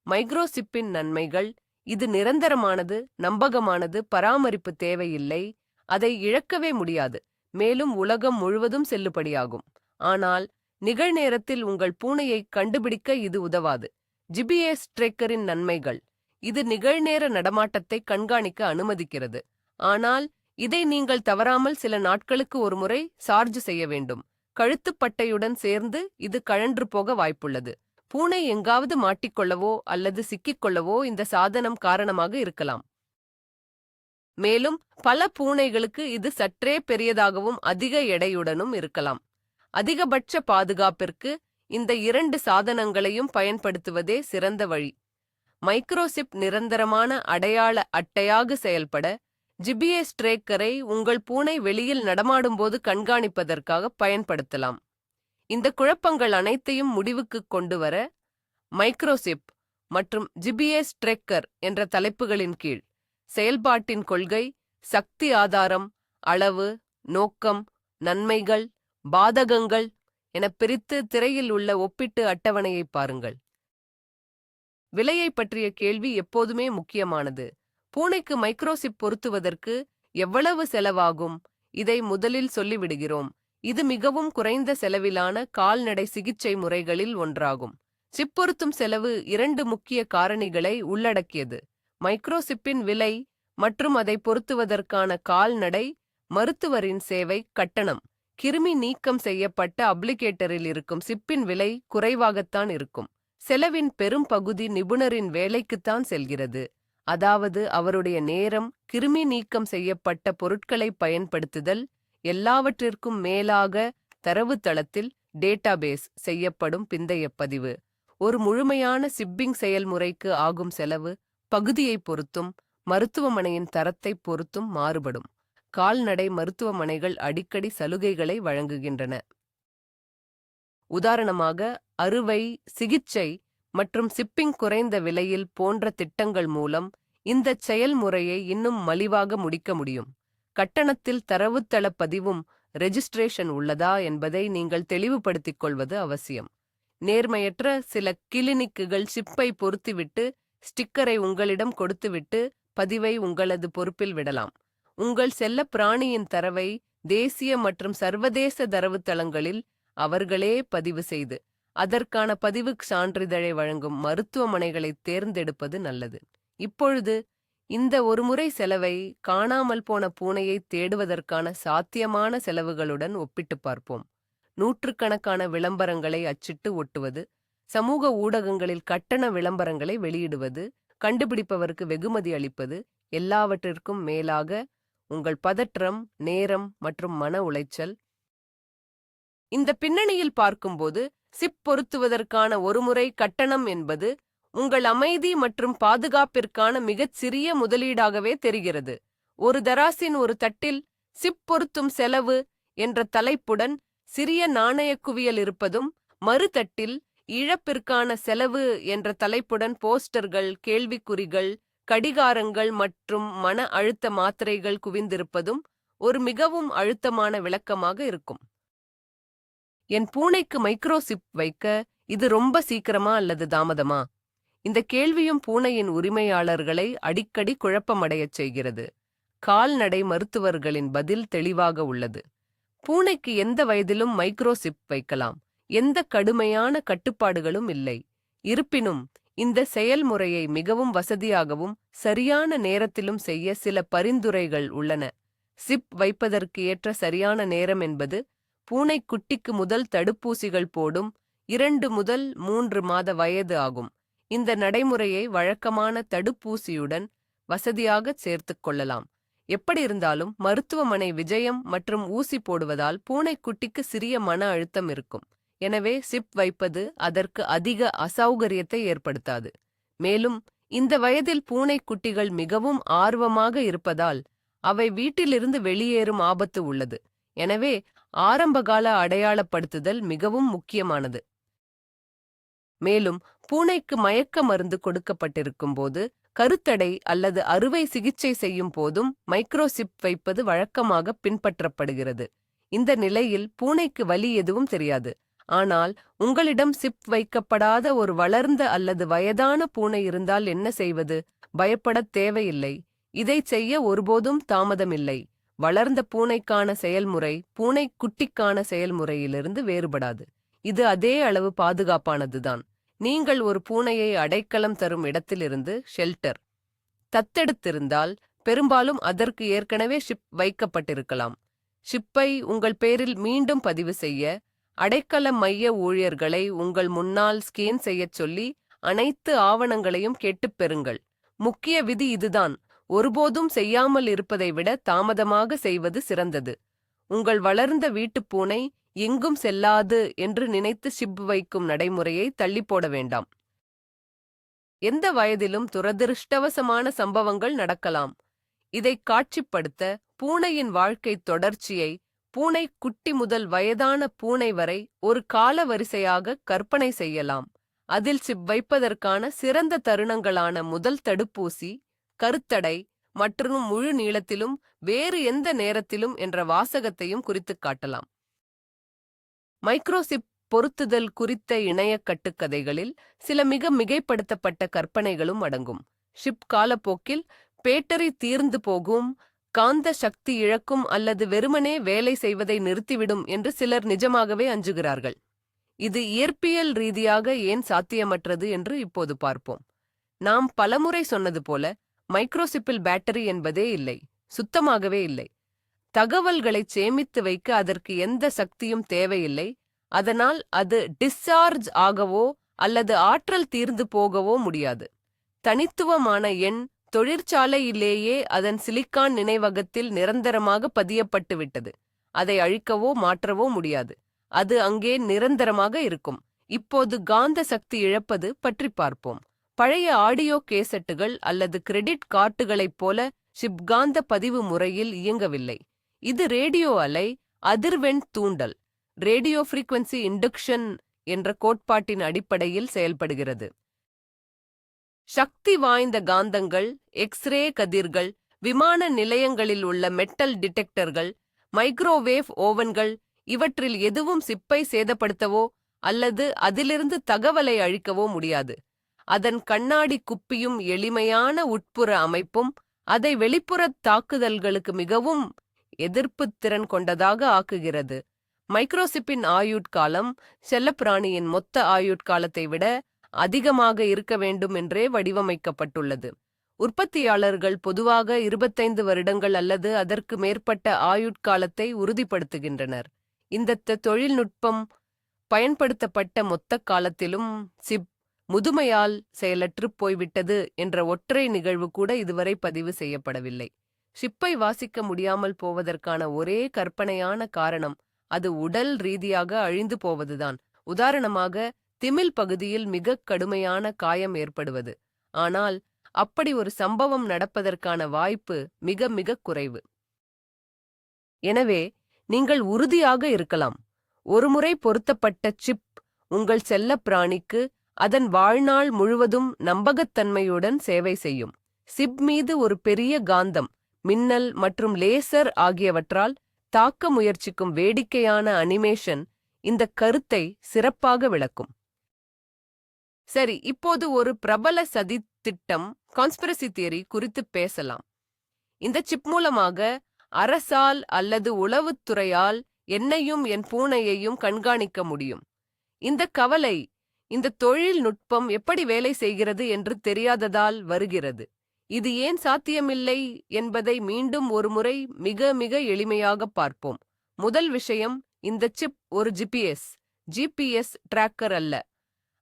மைக்ரோசிப்பின் நன்மைகள்: இது நிரந்தரமானது, நம்பகமானது, பராமரிப்பு தேவையில்லை, அதை இழக்கவே முடியாது, மேலும் உலகம் முழுவதும் செல்லுபடியாகும். ஆனால் நிகழ்நேரத்தில் உங்கள் பூனையை கண்டுபிடிக்க இது உதவாது. ஜிபிஎஸ் ட்ரேக்கரின் நன்மைகள்: இது நிகழ்நேர நடமாட்டத்தை கண்காணிக்க அனுமதிக்கிறது. ஆனால் இதை நீங்கள் தவறாமல் சில நாட்களுக்கு ஒருமுறை சார்ஜ் செய்ய வேண்டும். கழுத்துப்பட்டையுடன் சேர்ந்து இது கழன்று போக வாய்ப்புள்ளது. பூனை எங்காவது மாட்டிக்கொள்ளவோ அல்லது சிக்கிக்கொள்ளவோ இந்த சாதனம் காரணமாக இருக்கலாம். மேலும் பல பூனைகளுக்கு இது சற்றே பெரியதாகவும் அதிக எடையுடனும் இருக்கலாம். அதிகபட்ச பாதுகாப்பிற்கு இந்த 2 சாதனங்களையும் பயன்படுத்துவதே சிறந்த வழி. மைக்ரோசிப் நிரந்தரமான அடையாள அட்டையாக செயல்பட ஜிபிஎஸ் ட்ரேக்கரை உங்கள் பூனை வெளியில் நடமாடும்போது கண்காணிப்பதற்காக பயன்படுத்தலாம். இந்த குழப்பங்கள் அனைத்தையும் முடிவுக்கு கொண்டுவர மைக்ரோசிப் மற்றும் ஜிபிஎஸ் ட்ரேக்கர் என்ற தலைப்புகளின் கீழ் செயல்பாட்டின் கொள்கை, சக்தி ஆதாரம், அளவு, நோக்கம், நன்மைகள், பாதகங்கள் என பிரித்து திரையில் உள்ள ஒப்பீட்டு அட்டவணையை பாருங்கள். விலையை பற்றிய கேள்வி எப்போதுமே முக்கியமானது. பூனைக்கு மைக்ரோசிப் பொருத்துவதற்கு எவ்வளவு செலவாகும்? இதை முதலில் சொல்லிவிடுகிறோம். இது மிகவும் குறைந்த செலவிலான கால்நடை சிகிச்சை முறைகளில் ஒன்றாகும். சிப் பொருத்தும் செலவு 2 முக்கிய காரணிகளை உள்ளடக்கியது: மைக்ரோசிப்பின் விலை மற்றும் அதை பொருத்துவதற்கான கால்நடை மருத்துவரின் சேவை கட்டணம். கிருமி நீக்கம் செய்யப்பட்ட அப்ளிகேட்டரில் இருக்கும் சிப்பின் விலை குறைவாகத்தான் இருக்கும். செலவின் பெரும் பகுதி நிபுணரின் வேலைக்குத்தான் செல்கிறது. அதாவது அவருடைய நேரம், கிருமி நீக்கம் செய்யப்பட்ட பொருட்களை பயன்படுத்துதல், எல்லாவற்றிற்கும் மேலாக தரவுத்தளத்தில் டேட்டாபேஸ் செய்யப்படும் பிந்தைய பதிவு. ஒரு முழுமையான சிப்பிங் செயல்முறைக்கு ஆகும் செலவு பகுதியை பொறுத்தும் மருத்துவமனையின் தரத்தை பொறுத்தும் மாறுபடும். கால்நடை மருத்துவமனைகள் அடிக்கடி சலுகைகளை வழங்குகின்றன. உதாரணமாக அறுவை, சிகிச்சை மற்றும் சிப்பிங் குறைந்த விலையில் போன்ற திட்டங்கள் மூலம் இந்த செயல்முறையை இன்னும் மலிவாக முடிக்க முடியும். கட்டணத்தில் தரவுத்தள பதிவும் ரெஜிஸ்ட்ரேஷன் உள்ளதா என்பதை நீங்கள் தெளிவுபடுத்திக் கொள்வது அவசியம். நேர்மையற்ற சில கிளினிக்குகள் சிப்பை பொருத்திவிட்டு ஸ்டிக்கரை உங்களிடம் கொடுத்துவிட்டு பதிவை உங்களது பொறுப்பில் விடலாம். உங்கள் செல்ல பிராணியின் தரவை தேசிய மற்றும் சர்வதேச தரவுத்தளங்களில் அவர்களே பதிவு செய்து அதற்கான பதிவு சான்றிதழை வழங்கும் மருத்துவமனைகளை தேர்ந்தெடுப்பது நல்லது. இப்பொழுது இந்த ஒருமுறை செலவை காணாமல் போன பூனையை தேடுவதற்கான சாத்தியமான செலவுகளுடன் ஒப்பிட்டு பார்ப்போம். நூற்றுக்கணக்கான விளம்பரங்களை அச்சிட்டு ஒட்டுவது, சமூக ஊடகங்களில் கட்டண விளம்பரங்களை வெளியிடுவது, கண்டுபிடிப்பவருக்கு வெகுமதி அளிப்பது, எல்லாவற்றிற்கும் மேலாக உங்கள் பதற்றம், நேரம் மற்றும் மன உளைச்சல். இந்த பின்னணியில் பார்க்கும்போது சிப் பொருத்துவதற்கான ஒருமுறை கட்டணம் என்பது உங்கள் அமைதி மற்றும் பாதுகாப்பிற்கான மிகச் சிறிய முதலீடாகவே தெரிகிறது. ஒரு தராசின் ஒரு தட்டில் சிப் பொருத்தும் செலவு என்ற தலைப்புடன் சிறிய நாணய குவியல் இருப்பதும், மறுதட்டில் இழப்பிற்கான செலவு என்ற தலைப்புடன் போஸ்டர்கள், கேள்விக்குறிகள், கடிகாரங்கள் மற்றும் மன அழுத்த மாத்திரைகள் குவிந்திருப்பதும் ஒரு மிகவும் அழுத்தமான விளக்கமாக இருக்கும். என் பூனைக்கு மைக்ரோசிப் வைக்க இது ரொம்ப சீக்கிரமா அல்லது தாமதமா? இந்த கேள்வியும் பூனையின் உரிமையாளர்களை அடிக்கடி குழப்பமடையச் செய்கிறது. கால்நடை மருத்துவர்களின் பதில் தெளிவாக உள்ளது. பூனைக்கு எந்த வயதிலும் மைக்ரோசிப் வைக்கலாம். எந்த கடுமையான கட்டுப்பாடுகளும் இல்லை. இருப்பினும் இந்த செயல்முறையை மிகவும் வசதியாகவும் சரியான நேரத்திலும் செய்ய சில பரிந்துரைகள் உள்ளன. சிப் வைப்பதற்கு ஏற்ற சரியான நேரம் என்பது பூனைக்குட்டிக்கு முதல் தடுப்பூசிகள் போடும் 2 முதல் 3 மாத வயது ஆகும். இந்த நடைமுறையை வழக்கமான தடுப்பூசியுடன் வசதியாகச் சேர்த்துக் கொள்ளலாம். எப்படி இருந்தாலும் மருத்துவமனை விஜயம் மற்றும் ஊசி போடுவதால் பூனைக்குட்டிக்கு சிறிய மன அழுத்தம் இருக்கும். எனவே சிப் வைப்பது அதற்கு அதிக அசௌகரியத்தை ஏற்படுத்தாது. மேலும் இந்த வயதில் பூனைக்குட்டிகள் மிகவும் ஆர்வமாக இருப்பதால் அவை வீட்டிலிருந்து வெளியேறும் ஆபத்து உள்ளது. எனவே ஆரம்பகால அடையாளப்படுத்துதல் மிகவும் முக்கியமானது. மேலும் பூனைக்கு மயக்க மருந்து கொடுக்கப்பட்டிருக்கும் போது, கருத்தடை அல்லது அறுவை சிகிச்சை செய்யும் போதும் மைக்ரோசிப் வைப்பது வழக்கமாக பின்பற்றப்படுகிறது. இந்த நிலையில் பூனைக்கு வலி எதுவும் தெரியாது. ஆனால் உங்களிடம் சிப் வைக்கப்படாத ஒரு வளர்ந்த அல்லது வயதான பூனை இருந்தால் என்ன செய்வது? பயப்படத் தேவையில்லை. இதைச் செய்ய ஒருபோதும் தாமதமில்லை. வளர்ந்த பூனைக்கான செயல்முறை பூனைக்குட்டிக்கான செயல்முறையிலிருந்து வேறுபடாது. இது அதே அளவு பாதுகாப்பானதுதான். நீங்கள் ஒரு பூனையை அடைக்கலம் தரும் இடத்திலிருந்து ஷெல்டர் தத்தெடுத்திருந்தால் பெரும்பாலும் அதற்கு ஏற்கனவே ஷிப் வைக்கப்பட்டிருக்கலாம். ஷிப்பை உங்கள் பேரில் மீண்டும் பதிவு செய்ய அடைக்கல மைய ஊழியர்களை உங்கள் முன்னால் ஸ்கேன் செய்யச் சொல்லி அனைத்து ஆவணங்களையும் கேட்டுப் பெறுங்கள். முக்கிய விதி இதுதான்: ஒருபோதும் செய்யாமல் இருப்பதை விட தாமதமாக செய்வது சிறந்தது. உங்கள் வளர்ந்த வீட்டுப் பூனை எங்கும் செல்லாது என்று நினைத்து சிப் வைக்கும் நடைமுறையை தள்ளிப்போட வேண்டாம். எந்த வயதிலும் துரதிருஷ்டவசமான சம்பவங்கள் நடக்கலாம். இதை காட்சிப்படுத்த பூனையின் வாழ்க்கை தொடர்ச்சியை பூனை குட்டி முதல் வயதான பூனை வரை ஒரு காலவரிசையாக கற்பனை செய்யலாம். அதில் சிப் வைப்பதற்கான சிறந்த தருணங்களான முதல் தடுப்பூசி, கருத்தடை மற்றும் முழு நீளத்திலும் வேறு எந்த நேரத்திலும் என்ற வாசகத்தையும் குறித்துக் காட்டலாம். மைக்ரோசிப் பொருத்துதல் குறித்த இணைய கட்டுக்கதைகளில் சில மிக மிகைப்படுத்தப்பட்ட கற்பனைகளும் அடங்கும். ஷிப் காலப்போக்கில் பேட்டரி தீர்ந்து போகும், காந்த சக்தி இழக்கும் அல்லது வெறுமனே வேலை செய்வதை நிறுத்திவிடும் என்று சிலர் நிஜமாகவே அஞ்சுகிறார்கள். இது இயற்பியல் ரீதியாக ஏன் சாத்தியமற்றது என்று இப்போது பார்ப்போம். நாம் பலமுறை சொன்னது போல, மைக்ரோசிப்பில் பேட்டரி என்பதே இல்லை, சுத்தமாகவே இல்லை. தகவல்களைச் சேமித்து வைக்க அதற்கு எந்த சக்தியும் தேவையில்லை. அதனால் அது டிஸ்சார்ஜ் ஆகவோ அல்லது ஆற்றல் தீர்ந்து போகவோ முடியாது. தனித்துவமான எண் தொழிற்சாலையிலேயே அதன் சிலிக்கான் நினைவகத்தில் நிரந்தரமாக பதியப்பட்டு விட்டது. அதை அழிக்கவோ மாற்றவோ முடியாது. அது அங்கே நிரந்தரமாக இருக்கும். இப்போது காந்த சக்தி இழப்பது பற்றி பார்ப்போம். பழைய ஆடியோ கேசட்டுகள் அல்லது கிரெடிட் கார்டுகளைப் போல ஷிப்காந்த பதிவு முறையில் இயங்கவில்லை. இது ரேடியோ அலை அதிர்வெண் தூண்டல், ரேடியோ ஃப்ரீக்வன்சி இண்டக்ஷன் என்ற கோட்பாட்டின் அடிப்படையில் செயல்படுகிறது. சக்தி வாய்ந்த காந்தங்கள், எக்ஸ்ரே கதிர்கள், விமான நிலையங்களில் உள்ள மெட்டல் டிடெக்டர்கள், மைக்ரோவேவ் ஓவன்கள் இவற்றில் எதுவும் சிப்பை சேதப்படுத்தவோ அல்லது அதிலிருந்து தகவலை அழிக்கவோ முடியாது. அதன் கண்ணாடி குப்பியும் எளிமையான உட்புற அமைப்பும் அதை வெளிப்புற தாக்குதல்களுக்கு மிகவும் எதிர்ப்புத் திறன் கொண்டதாக ஆக்குகிறது. மைக்ரோசிப்பின் ஆயுட்காலம் செல்லப்பிராணியின் மொத்த ஆயுட்காலத்தை விட அதிகமாக இருக்க வேண்டும் என்றே வடிவமைக்கப்பட்டுள்ளது. உற்பத்தியாளர்கள் பொதுவாக 25 வருடங்கள் அல்லது அதற்கு மேற்பட்ட ஆயுட்காலத்தை உறுதிப்படுத்துகின்றனர். இந்த தொழில்நுட்பம் பயன்படுத்தப்பட்ட மொத்த காலத்திலும் சிப் முதுமையால் செயலற்றுப் போய்விட்டது என்ற ஒற்றை நிகழ்வு கூட இதுவரை பதிவு செய்யப்படவில்லை. ஷிப்பை வாசிக்க முடியாமல் போவதற்கான ஒரே கற்பனையான காரணம் அது உடல் ரீதியாக அழிந்து போவதுதான். உதாரணமாக, திமில் பகுதியில் மிகக் கடுமையான காயம் ஏற்படுவது. ஆனால் அப்படி ஒரு சம்பவம் நடப்பதற்கான வாய்ப்பு மிக மிக குறைவு. எனவே நீங்கள் உறுதியாக இருக்கலாம், ஒருமுறை பொருத்தப்பட்ட சிப் உங்கள் செல்லப்பிராணிக்கு அதன் வாழ்நாள் முழுவதும் நம்பகத்தன்மையுடன் சேவை செய்யும். சிப் மீது ஒரு பெரிய காந்தம், மின்னல் மற்றும் லேசர் ஆகியவற்றால் தாக்க முயற்சிக்கும் வேடிக்கையான அனிமேஷன் இந்த கருத்தை சிறப்பாக விளக்கும். சரி, இப்போது ஒரு பிரபல சதித் திட்டம், கான்ஸ்பிரசி தியரி குறித்து பேசலாம். இந்த சிப் மூலமாக அரசால் அல்லது உளவுத்துறையால் என்னையும் என் பூனையையும் கண்காணிக்க முடியும். இந்த கவலை இந்த தொழில்நுட்பம் எப்படி வேலை செய்கிறது என்று தெரியாததால் வருகிறது. இது ஏன் சாத்தியமில்லை என்பதை மீண்டும் ஒருமுறை மிக மிக எளிமையாக பார்ப்போம். முதல் விஷயம், இந்த சிப் ஒரு ஜிபிஎஸ் டிராக்கர் அல்ல.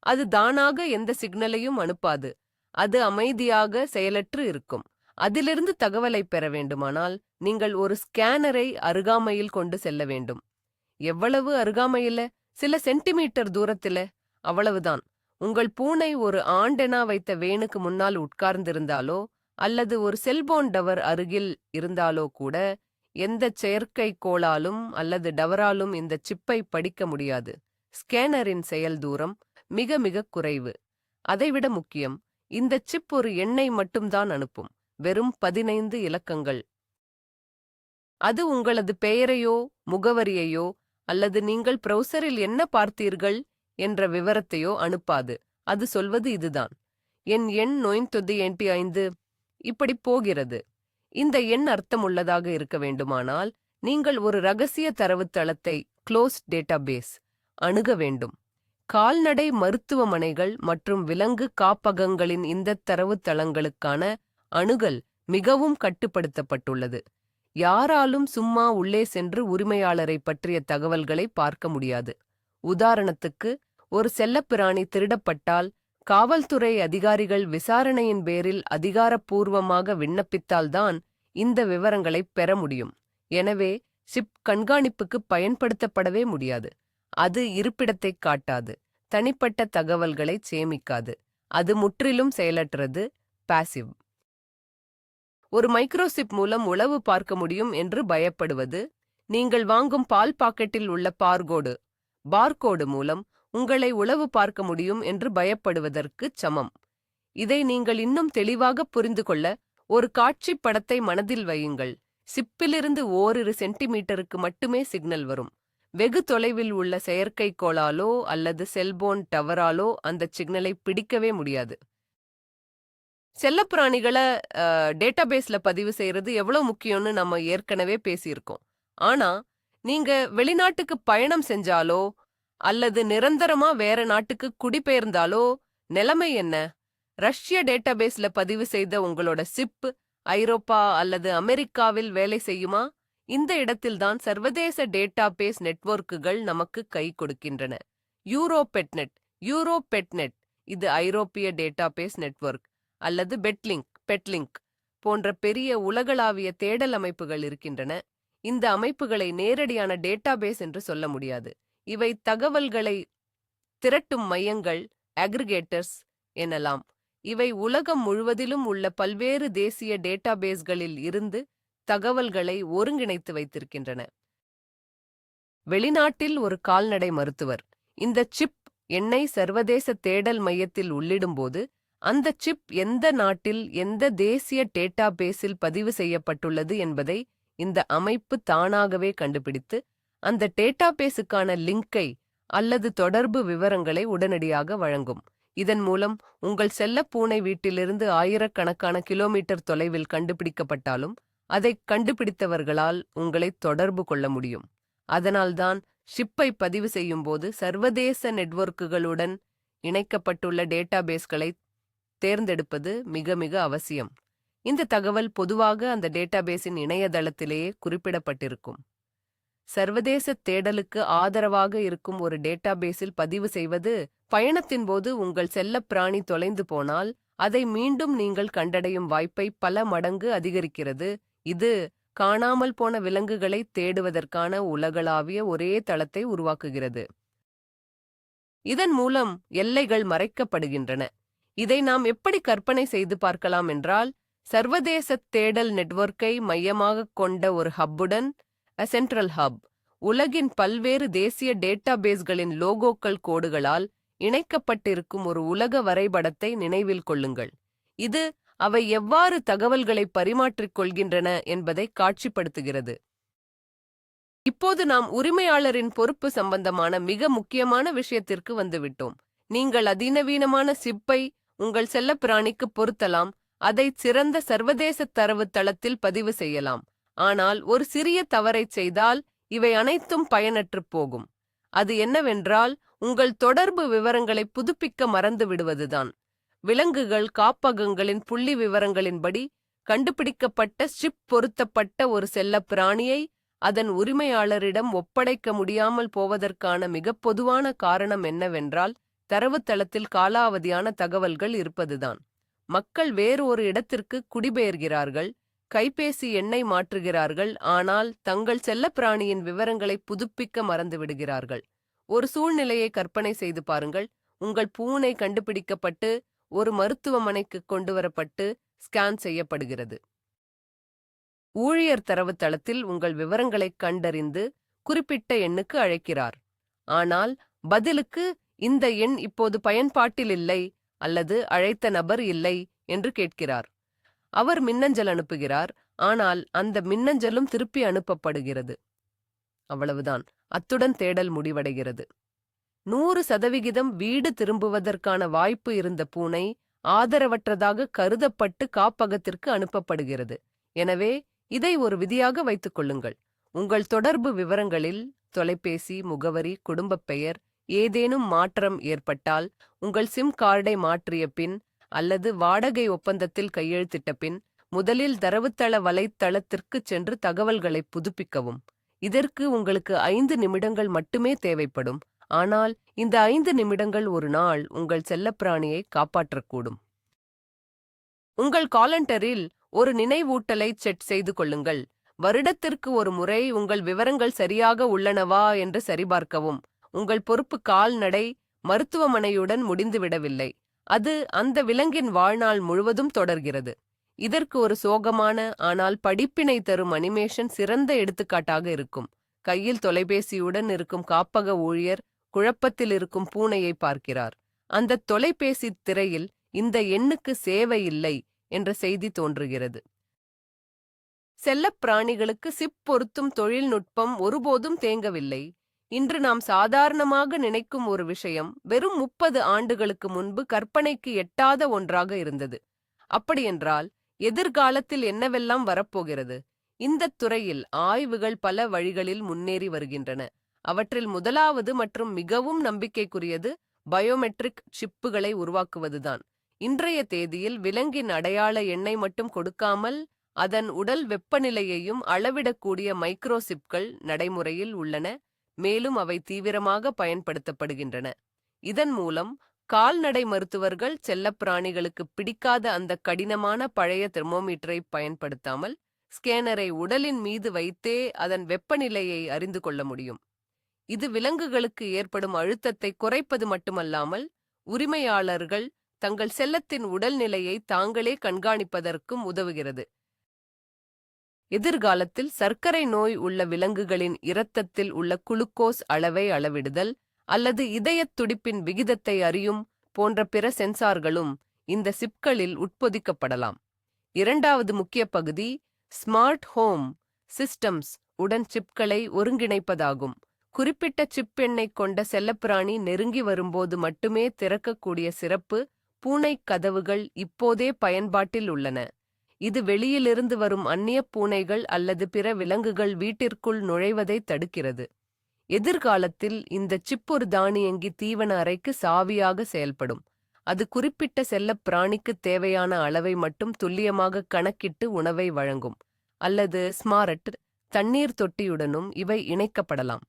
அது தானாக எந்த சிக்னலையும் அனுப்பாது. அது அமைதியாக செயலற்று இருக்கும். அதிலிருந்து தகவலை பெற வேண்டுமானால் நீங்கள் ஒரு ஸ்கேனரை அருகாமையில் கொண்டு செல்ல வேண்டும். எவ்வளவு அருகாமையில? சில சென்டிமீட்டர் தூரத்தில, அவ்வளவுதான். உங்கள் பூனை ஒரு ஆண்டெனா வைத்த வேனுக்கு முன்னால் உட்கார்ந்திருந்தாலோ அல்லது ஒரு செல்போன் டவர் அருகில் இருந்தாலோ கூட எந்த செயற்கைக்கோளாலும் அல்லது டவராலும் இந்த சிப்பை படிக்க முடியாது. ஸ்கேனரின் செயல் தூரம் மிக மிக குறைவு. அதைவிட முக்கியம், இந்த சிப் ஒரு எண்ணை மட்டும்தான் அனுப்பும், வெறும் 15 இலக்கங்கள். அது உங்களது பெயரையோ முகவரியையோ அல்லது நீங்கள் பிரவுசரில் என்ன பார்த்தீர்கள் என்ற விவரத்தையோ அனுப்பாது. அது சொல்வது இதுதான்: என் எண் 985 இப்படி போகிறது. இந்த எண் அர்த்தமுள்ளதாக இருக்க வேண்டுமானால் நீங்கள் ஒரு இரகசிய தரவுத்தளத்தை, க்ளோஸ்ட் டேட்டாபேஸ், அணுக வேண்டும். கால்நடை மருத்துவமனைகள் மற்றும் விலங்கு காப்பகங்களின் இந்த தரவுத்தளங்களுக்கான அணுகல் மிகவும் கட்டுப்படுத்தப்பட்டுள்ளது. யாராலும் சும்மா உள்ளே சென்று உரிமையாளரை பற்றிய தகவல்களை பார்க்க முடியாது. உதாரணத்துக்கு, ஒரு செல்லப்பிராணி திருடப்பட்டால் காவல்துறை அதிகாரிகள் விசாரணையின் பேரில் அதிகாரப்பூர்வமாக விண்ணப்பித்தால்தான் இந்த விவரங்களைப் பெற முடியும். எனவே சிப் கண்காணிப்புக்கு பயன்படுத்தப்படவே முடியாது. அது இருப்பிடத்தைக் காட்டாது, தனிப்பட்ட தகவல்களைச் சேமிக்காது. அது முற்றிலும் செயலற்றது, பாசிவ். ஒரு மைக்ரோசிப் மூலம் உளவு பார்க்க முடியும் என்று பயப்படுவது, நீங்கள் வாங்கும் பால் பாக்கெட்டில் உள்ள பார்கோடு மூலம் உங்களை உளவு பார்க்க முடியும் என்று பயப்படுவதற்குச் சமம். இதை நீங்கள் இன்னும் தெளிவாக புரிந்து கொள்ள ஒரு காட்சி படத்தை மனதில் வையுங்கள். சிப்பிலிருந்து ஓரிரு சென்டிமீட்டருக்கு மட்டுமே சிக்னல் வரும். வெகு தொலைவில் உள்ள செயற்கைக்கோளாலோ அல்லது செல்போன் டவராலோ அந்த சிக்னலை பிடிக்கவே முடியாது. செல்லப்பிராணிகளை டேட்டாபேஸ்ல பதிவு செய்யறது எவ்வளவு முக்கியம்னு நம்ம ஏற்கனவே பேசியிருக்கோம். ஆனா நீங்க வெளிநாட்டுக்கு பயணம் செஞ்சாலோ அல்லது நிரந்தரமா வேற நாட்டுக்கு குடிபெயர்ந்தாலோ நிலைமை என்ன? ரஷ்ய டேட்டாபேஸ்ல பதிவு செய்த உங்களோட சிப் ஐரோப்பா அல்லது அமெரிக்காவில் வேலை செய்யுமா? இந்த இடத்தில்தான் சர்வதேச டேட்டாபேஸ் நெட்வொர்க்குகள் நமக்கு கை கொடுக்கின்றன. யூரோபெட்நெட் இது ஐரோப்பிய டேட்டாபேஸ் நெட்வொர்க், அல்லது பெட்லிங்க் போன்ற பெரிய உலகளாவிய தேடல் அமைப்புகள் இருக்கின்றன. இந்த அமைப்புகளை நேரடியான டேட்டாபேஸ் என்று சொல்ல முடியாது. இவை தகவல்களை திரட்டும் மையங்கள், அக்ரிகேட்டர்ஸ் எனலாம். இவை உலகம் முழுவதிலும் உள்ள பல்வேறு தேசிய டேட்டாபேஸ்களில் இருந்து தகவல்களை ஒருங்கிணைத்து வைத்திருக்கின்றன. வெளிநாட்டில் ஒரு கால்நடை மருத்துவர் இந்த சிப் எண்ணை சர்வதேச தேடல் மையத்தில் உள்ளிடும்போது, அந்த சிப் எந்த நாட்டில் எந்த தேசிய டேட்டாபேஸில் பதிவு செய்யப்பட்டுள்ளது என்பதை இந்த அமைப்பு தானாகவே கண்டுபிடித்து அந்த டேட்டாபேஸுக்கான லிங்கை அல்லது தொடர்பு விவரங்களை உடனடியாக வழங்கும். இதன் மூலம் உங்கள் செல்லப்பூனை வீட்டிலிருந்து ஆயிரக்கணக்கான கிலோமீட்டர் தொலைவில் கண்டுபிடிக்கப்பட்டாலும் அதை கண்டுபிடித்தவர்களால் உங்களை தொடர்பு கொள்ள முடியும். அதனால்தான் ஷிப்பை பதிவு செய்யும்போது சர்வதேச நெட்வொர்க்குகளுடன் இணைக்கப்பட்டுள்ள டேட்டாபேஸ்களை தேர்ந்தெடுப்பது மிக மிக அவசியம். இந்த தகவல் பொதுவாக அந்த டேட்டாபேஸின் இணையதளத்திலேயே குறிப்பிடப்பட்டிருக்கும். சர்வதேச தேடலுக்கு ஆதரவாக இருக்கும் ஒரு டேட்டாபேஸில் பதிவு செய்வது, பயணத்தின் போது உங்கள் செல்லப்பிராணி தொலைந்து போனால் அதை மீண்டும் நீங்கள் கண்டடையும் வாய்ப்பை பல மடங்கு அதிகரிக்கிறது. இது காணாமல் போன விலங்குகளை தேடுவதற்கான உலகளாவிய ஒரே தளத்தை உருவாக்குகிறது. இதன் மூலம் எல்லைகள் மறைக்கப்படுகின்றன. இதை நாம் எப்படி கற்பனை செய்து பார்க்கலாம் என்றால், சர்வதேச தேடல் நெட்வொர்க்கை மையமாகக் கொண்ட ஒரு ஹப்புடன், சென்ட்ரல் ஹப், உலகின் பல்வேறு தேசிய டேட்டாபேஸ்களின் லோகோக்கள் கோடுகளால் இணைக்கப்பட்டிருக்கும் ஒரு உலக வரைபடத்தை நினைவில் கொள்ளுங்கள். இது அவை எவ்வாறு தகவல்களை பரிமாற்றிக் கொள்கின்றன என்பதை காட்சிப்படுத்துகிறது. இப்போது நாம் உரிமையாளரின் பொறுப்பு சம்பந்தமான மிக முக்கியமான விஷயத்திற்கு வந்துவிட்டோம். நீங்கள் அதிநவீனமான சிப்பை உங்கள் செல்லப்பிராணிக்கு பொருத்தலாம், அதை சிறந்த சர்வதேச தரவு தளத்தில் பதிவு செய்யலாம். ஆனால் ஒரு சிறிய தவறைச் செய்தால் இவை அனைத்தும் பயனற்று போகும். அது என்னவென்றால், உங்கள் தொடர்பு விவரங்களை புதுப்பிக்க மறந்து விடுவதுதான். விலங்குகள் காப்பகங்களின் புள்ளி விவரங்களின்படி கண்டுபிடிக்கப்பட்ட சிப் பொருத்தப்பட்ட ஒரு செல்லப்பிராணியை அதன் உரிமையாளரிடம் ஒப்படைக்க முடியாமல் போவதற்கான மிக பொதுவான காரணம் என்னவென்றால், தரவுத்தளத்தில் காலாவதியான தகவல்கள் இருப்பதுதான். மக்கள் வேறு ஒரு இடத்திற்கு குடிபெயர்கிறார்கள், கைபேசி எண்ணை மாற்றுகிறார்கள், ஆனால் தங்கள் செல்லப்பிராணியின் விவரங்களை புதுப்பிக்க மறந்துவிடுகிறார்கள். ஒரு சூழ்நிலையை கற்பனை செய்து பாருங்கள். உங்கள் பூனை கண்டுபிடிக்கப்பட்டு ஒரு மருத்துவமனைக்கு கொண்டுவரப்பட்டு ஸ்கேன் செய்யப்படுகிறது. ஊழியர் தரவுத்தளத்தில் உங்கள் விவரங்களைக் கண்டறிந்து குறிப்பிட்ட எண்ணுக்கு அழைக்கிறார். ஆனால் பதிலுக்கு இந்த எண் இப்போது பயன்பாட்டில் இல்லை அல்லது அழைத்த நபர் இல்லை என்று கேட்கிறார். அவர் மின்னஞ்சல் அனுப்புகிறார், ஆனால் அந்த மின்னஞ்சலும் திருப்பி அனுப்பப்படுகிறது. அவ்வளவுதான். அத்துடன் தேடல் முடிவடைகிறது. 100% வீடு திரும்புவதற்கான வாய்ப்பு இருந்த பூனை ஆதரவற்றதாக கருதப்பட்டு காப்பகத்திற்கு அனுப்பப்படுகிறது. எனவே இதை ஒரு விதியாக வைத்துக் கொள்ளுங்கள். உங்கள் தொடர்பு விவரங்களில் தொலைபேசி, முகவரி, குடும்பப் பெயர் ஏதேனும் மாற்றம் ஏற்பட்டால், உங்கள் சிம் கார்டை மாற்றிய பின் அல்லது வாடகை ஒப்பந்தத்தில் கையெழுத்திட்ட பின் முதலில் தரவுத்தள வலைத்தளத்திற்குச் சென்று தகவல்களை புதுப்பிக்கவும். இதற்கு உங்களுக்கு 5 நிமிடங்கள் மட்டுமே தேவைப்படும். ஆனால் இந்த 5 நிமிடங்கள் ஒரு நாள் உங்கள் செல்லப்பிராணியை காப்பாற்றக்கூடும். உங்கள் காலண்டரில் ஒரு நினைவூட்டலை செட் செய்து கொள்ளுங்கள். வருடத்திற்கு ஒரு முறை உங்கள் விவரங்கள் சரியாக உள்ளனவா என்று சரிபார்க்கவும். உங்கள் பொறுப்பு கால்நடை மருத்துவமனையுடன் முடிந்துவிடவில்லை. அது அந்த விலங்கின் வாழ்நாள் முழுவதும் தொடர்கிறது. இதற்கு ஒரு சோகமான ஆனால் படிப்பினை தரும் அனிமேஷன் சிறந்த எடுத்துக்காட்டாக இருக்கும். கையில் தொலைபேசியுடன் இருக்கும் காப்பக ஊழியர் குழப்பத்தில் இருக்கும் பூனையை பார்க்கிறார். அந்த தொலைபேசி திரையில் இந்த எண்ணுக்கு சேவை இல்லை என்ற செய்தி தோன்றுகிறது. செல்லப் பிராணிகளுக்கு சிப் பொருத்தும் தொழில்நுட்பம் ஒருபோதும் தேங்கவில்லை. இன்று நாம் சாதாரணமாக நினைக்கும் ஒரு விஷயம் வெறும் 30 ஆண்டுகளுக்கு முன்பு கற்பனைக்கு எட்டாத ஒன்றாக இருந்தது. அப்படியென்றால் எதிர்காலத்தில் என்னவெல்லாம் வரப்போகிறது? இந்தத் துறையில் ஆய்வுகள் பல வழிகளில் முன்னேறி வருகின்றன. அவற்றில் முதலாவது மற்றும் மிகவும் நம்பிக்கைக்குரியது பயோமெட்ரிக் சிப்புகளை உருவாக்குவதுதான். இன்றைய தேதியில் விலங்கின் அடையாள எண்ணை மட்டும் கொடுக்காமல் அதன் உடல் வெப்பநிலையையும் அளவிடக்கூடிய மைக்ரோசிப்கள் நடைமுறையில் உள்ளன. மேலும் அவை தீவிரமாக பயன்படுத்தப்படுகின்றன. இதன் மூலம் கால்நடை மருத்துவர்கள் செல்லப்பிராணிகளுக்கு பிடிக்காத அந்த கடினமான பழைய தெர்மோமீட்டரை பயன்படுத்தாமல் ஸ்கேனரை உடலின் மீது வைத்தே அதன் வெப்பநிலையை அறிந்து கொள்ள முடியும். இது விலங்குகளுக்கு ஏற்படும் அழுத்தத்தை குறைப்பது மட்டுமல்லாமல் உரிமையாளர்கள் தங்கள் செல்லத்தின் உடல்நிலையை தாங்களே கண்காணிப்பதற்கும் உதவுகிறது. எதிர்காலத்தில் சர்க்கரை நோய் உள்ள விலங்குகளின் இரத்தத்தில் உள்ள குளுக்கோஸ் அளவை அளவிடுதல் அல்லது இதயத் துடிப்பின் விகிதத்தை அறியும் போன்ற பிற சென்சார்களும் இந்த சிப்களில் உட்பொதிக்கப்படலாம். இரண்டாவது முக்கிய பகுதி ஸ்மார்ட் ஹோம் சிஸ்டம்ஸ் உடன் சிப்களை ஒருங்கிணைப்பதாகும். குறிப்பிட்ட சிப் எண்ணைக் கொண்ட செல்லப்பிராணி நெருங்கி வரும்போது மட்டுமே திறக்கக்கூடிய சிறப்பு பூனைக் கதவுகள் இப்போதே பயன்பாட்டில் உள்ளன. இது வெளியிலிருந்து வரும் அந்நிய பூனைகள் அல்லது பிற விலங்குகள் வீட்டிற்குள் நுழைவதை தடுக்கிறது. எதிர்காலத்தில் இந்த சிப் ஒரு தானியங்கி தீவன அறைக்கு சாவியாக செயல்படும். அது குறிப்பிட்ட செல்லப் பிராணிக்கு தேவையான அளவை மட்டும் துல்லியமாக கணக்கிட்டு உணவை வழங்கும். அல்லது ஸ்மார்ட் தண்ணீர் தொட்டியுடனும் இவை இணைக்கப்படலாம்.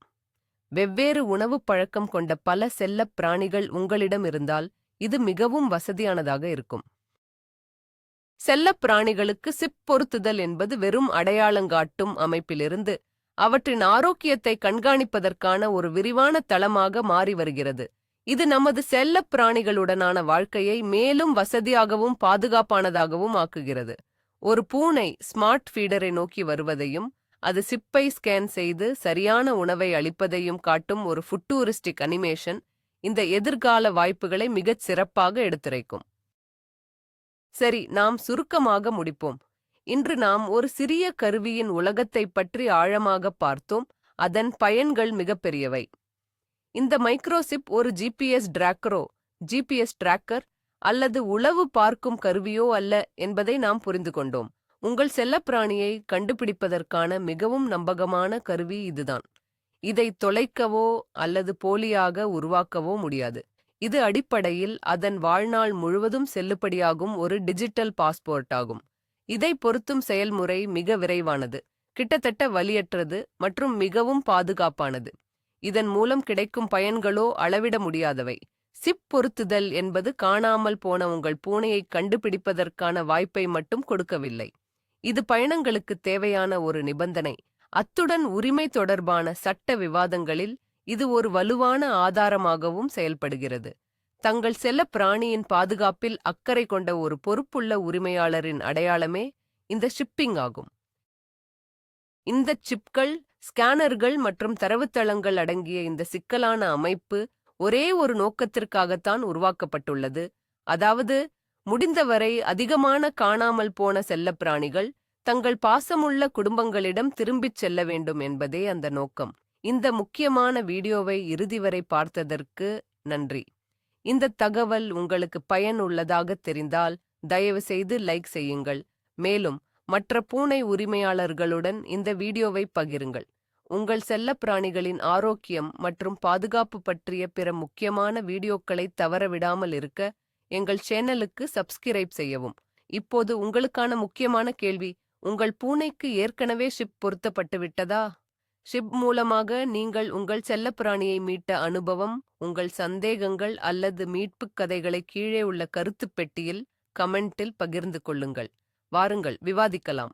வெவ்வேறு உணவு பழக்கம் கொண்ட பல செல்லப் பிராணிகள் உங்களிடம் இருந்தால் இது மிகவும் வசதியானதாக இருக்கும். செல்லப் பிராணிகளுக்கு சிப் பொருத்துதல் என்பது வெறும் அடையாளங்காட்டும் அமைப்பிலிருந்து அவற்றின் ஆரோக்கியத்தை கண்காணிப்பதற்கான ஒரு விரிவான தளமாக மாறி வருகிறது. இது நமது செல்லப் பிராணிகளுடனான வாழ்க்கையை மேலும் வசதியாகவும் பாதுகாப்பானதாகவும் ஆக்குகிறது. ஒரு பூனை ஸ்மார்ட் ஃபீடரை நோக்கி வருவதையும் அது சிப்பை ஸ்கேன் செய்து சரியான உணவை அளிப்பதையும் காட்டும் ஒரு ஃபுட்டூரிஸ்டிக் அனிமேஷன் இந்த எதிர்கால வாய்ப்புகளை மிகச் சிறப்பாக எடுத்துரைக்கும். சரி, நாம் சுருக்கமாக முடிப்போம். இன்று நாம் ஒரு சிறிய கருவியின் உலகத்தைப் பற்றி ஆழமாக பார்த்தோம். அதன் பயன்கள் மிகப்பெரியவை. இந்த மைக்ரோசிப் ஒரு ஜிபிஎஸ் டிராக்கர் அல்லது உளவு பார்க்கும் கருவியோ அல்ல என்பதை நாம் புரிந்து கொண்டோம். உங்கள் செல்லப்பிராணியை கண்டுபிடிப்பதற்கான மிகவும் நம்பகமான கருவி இதுதான். இதை தொலைக்கவோ அல்லது போலியாக உருவாக்கவோ முடியாது. இது அடிப்படையில் அதன் வாழ்நாள் முழுவதும் செல்லுபடியாகும் ஒரு டிஜிட்டல் பாஸ்போர்ட் ஆகும். இதை பொருத்தும் செயல்முறை மிக விரைவானது, கிட்டத்தட்ட வலியற்றது மற்றும் மிகவும் பாதுகாப்பானது. இதன் மூலம் கிடைக்கும் பயன்களோ அளவிட முடியாதவை. சிப் பொருத்துதல் என்பது காணாமல் போன உங்கள் பூனையை கண்டுபிடிப்பதற்கான வாய்ப்பை மட்டும் கொடுக்கவில்லை. இது பயணங்களுக்கு தேவையான ஒரு நிபந்தனை. அத்துடன் உரிமை தொடர்பான சட்ட விவாதங்களில் இது ஒரு வலுவான ஆதாரமாகவும் செயல்படுகிறது. தங்கள் செல்லப் பிராணியின் பாதுகாப்பில் அக்கறை கொண்ட ஒரு பொறுப்புள்ள உரிமையாளரின் அடையாளமே இந்த ஷிப்பிங் ஆகும். இந்த சிப்கள், ஸ்கேனர்கள் மற்றும் தரவுத்தளங்கள் அடங்கிய இந்த சிக்கலான அமைப்பு ஒரே ஒரு நோக்கத்திற்காகத்தான் உருவாக்கப்பட்டுள்ளது. அதாவது, முடிந்தவரை அதிகமான காணாமல் போன செல்லப்பிராணிகள் தங்கள் பாசமுள்ள குடும்பங்களிடம் திரும்பிச் செல்ல வேண்டும் என்பதே அந்த நோக்கம். இந்த முக்கியமான வீடியோவை இறுதி வரை பார்த்ததற்கு நன்றி. இந்த தகவல் உங்களுக்கு பயனுள்ளதாக தெரிந்தால் தயவுசெய்து லைக் செய்யுங்கள். மேலும் மற்ற பூனை உரிமையாளர்களுடன் இந்த வீடியோவை பகிருங்கள். உங்கள் செல்லப்பிராணிகளின் ஆரோக்கியம் மற்றும் பாதுகாப்பு பற்றிய பிற முக்கியமான வீடியோக்களை தவறவிடாமல் இருக்க எங்கள் சேனலுக்கு சப்ஸ்கிரைப் செய்யவும். இப்போது உங்களுக்கான முக்கியமான கேள்வி: உங்கள் பூனைக்கு ஏற்கனவே ஷிப் பொருத்தப்பட்டு விட்டதா? ஷிப் மூலமாக நீங்கள் உங்கள் செல்லப்பிராணியை மீட்ட அனுபவம், உங்கள் சந்தேகங்கள் அல்லது மீட்புக் கதைகளை கீழே உள்ள கருத்துப் பெட்டியில் கமெண்டில் பகிர்ந்து கொள்ளுங்கள். வாருங்கள், விவாதிக்கலாம்.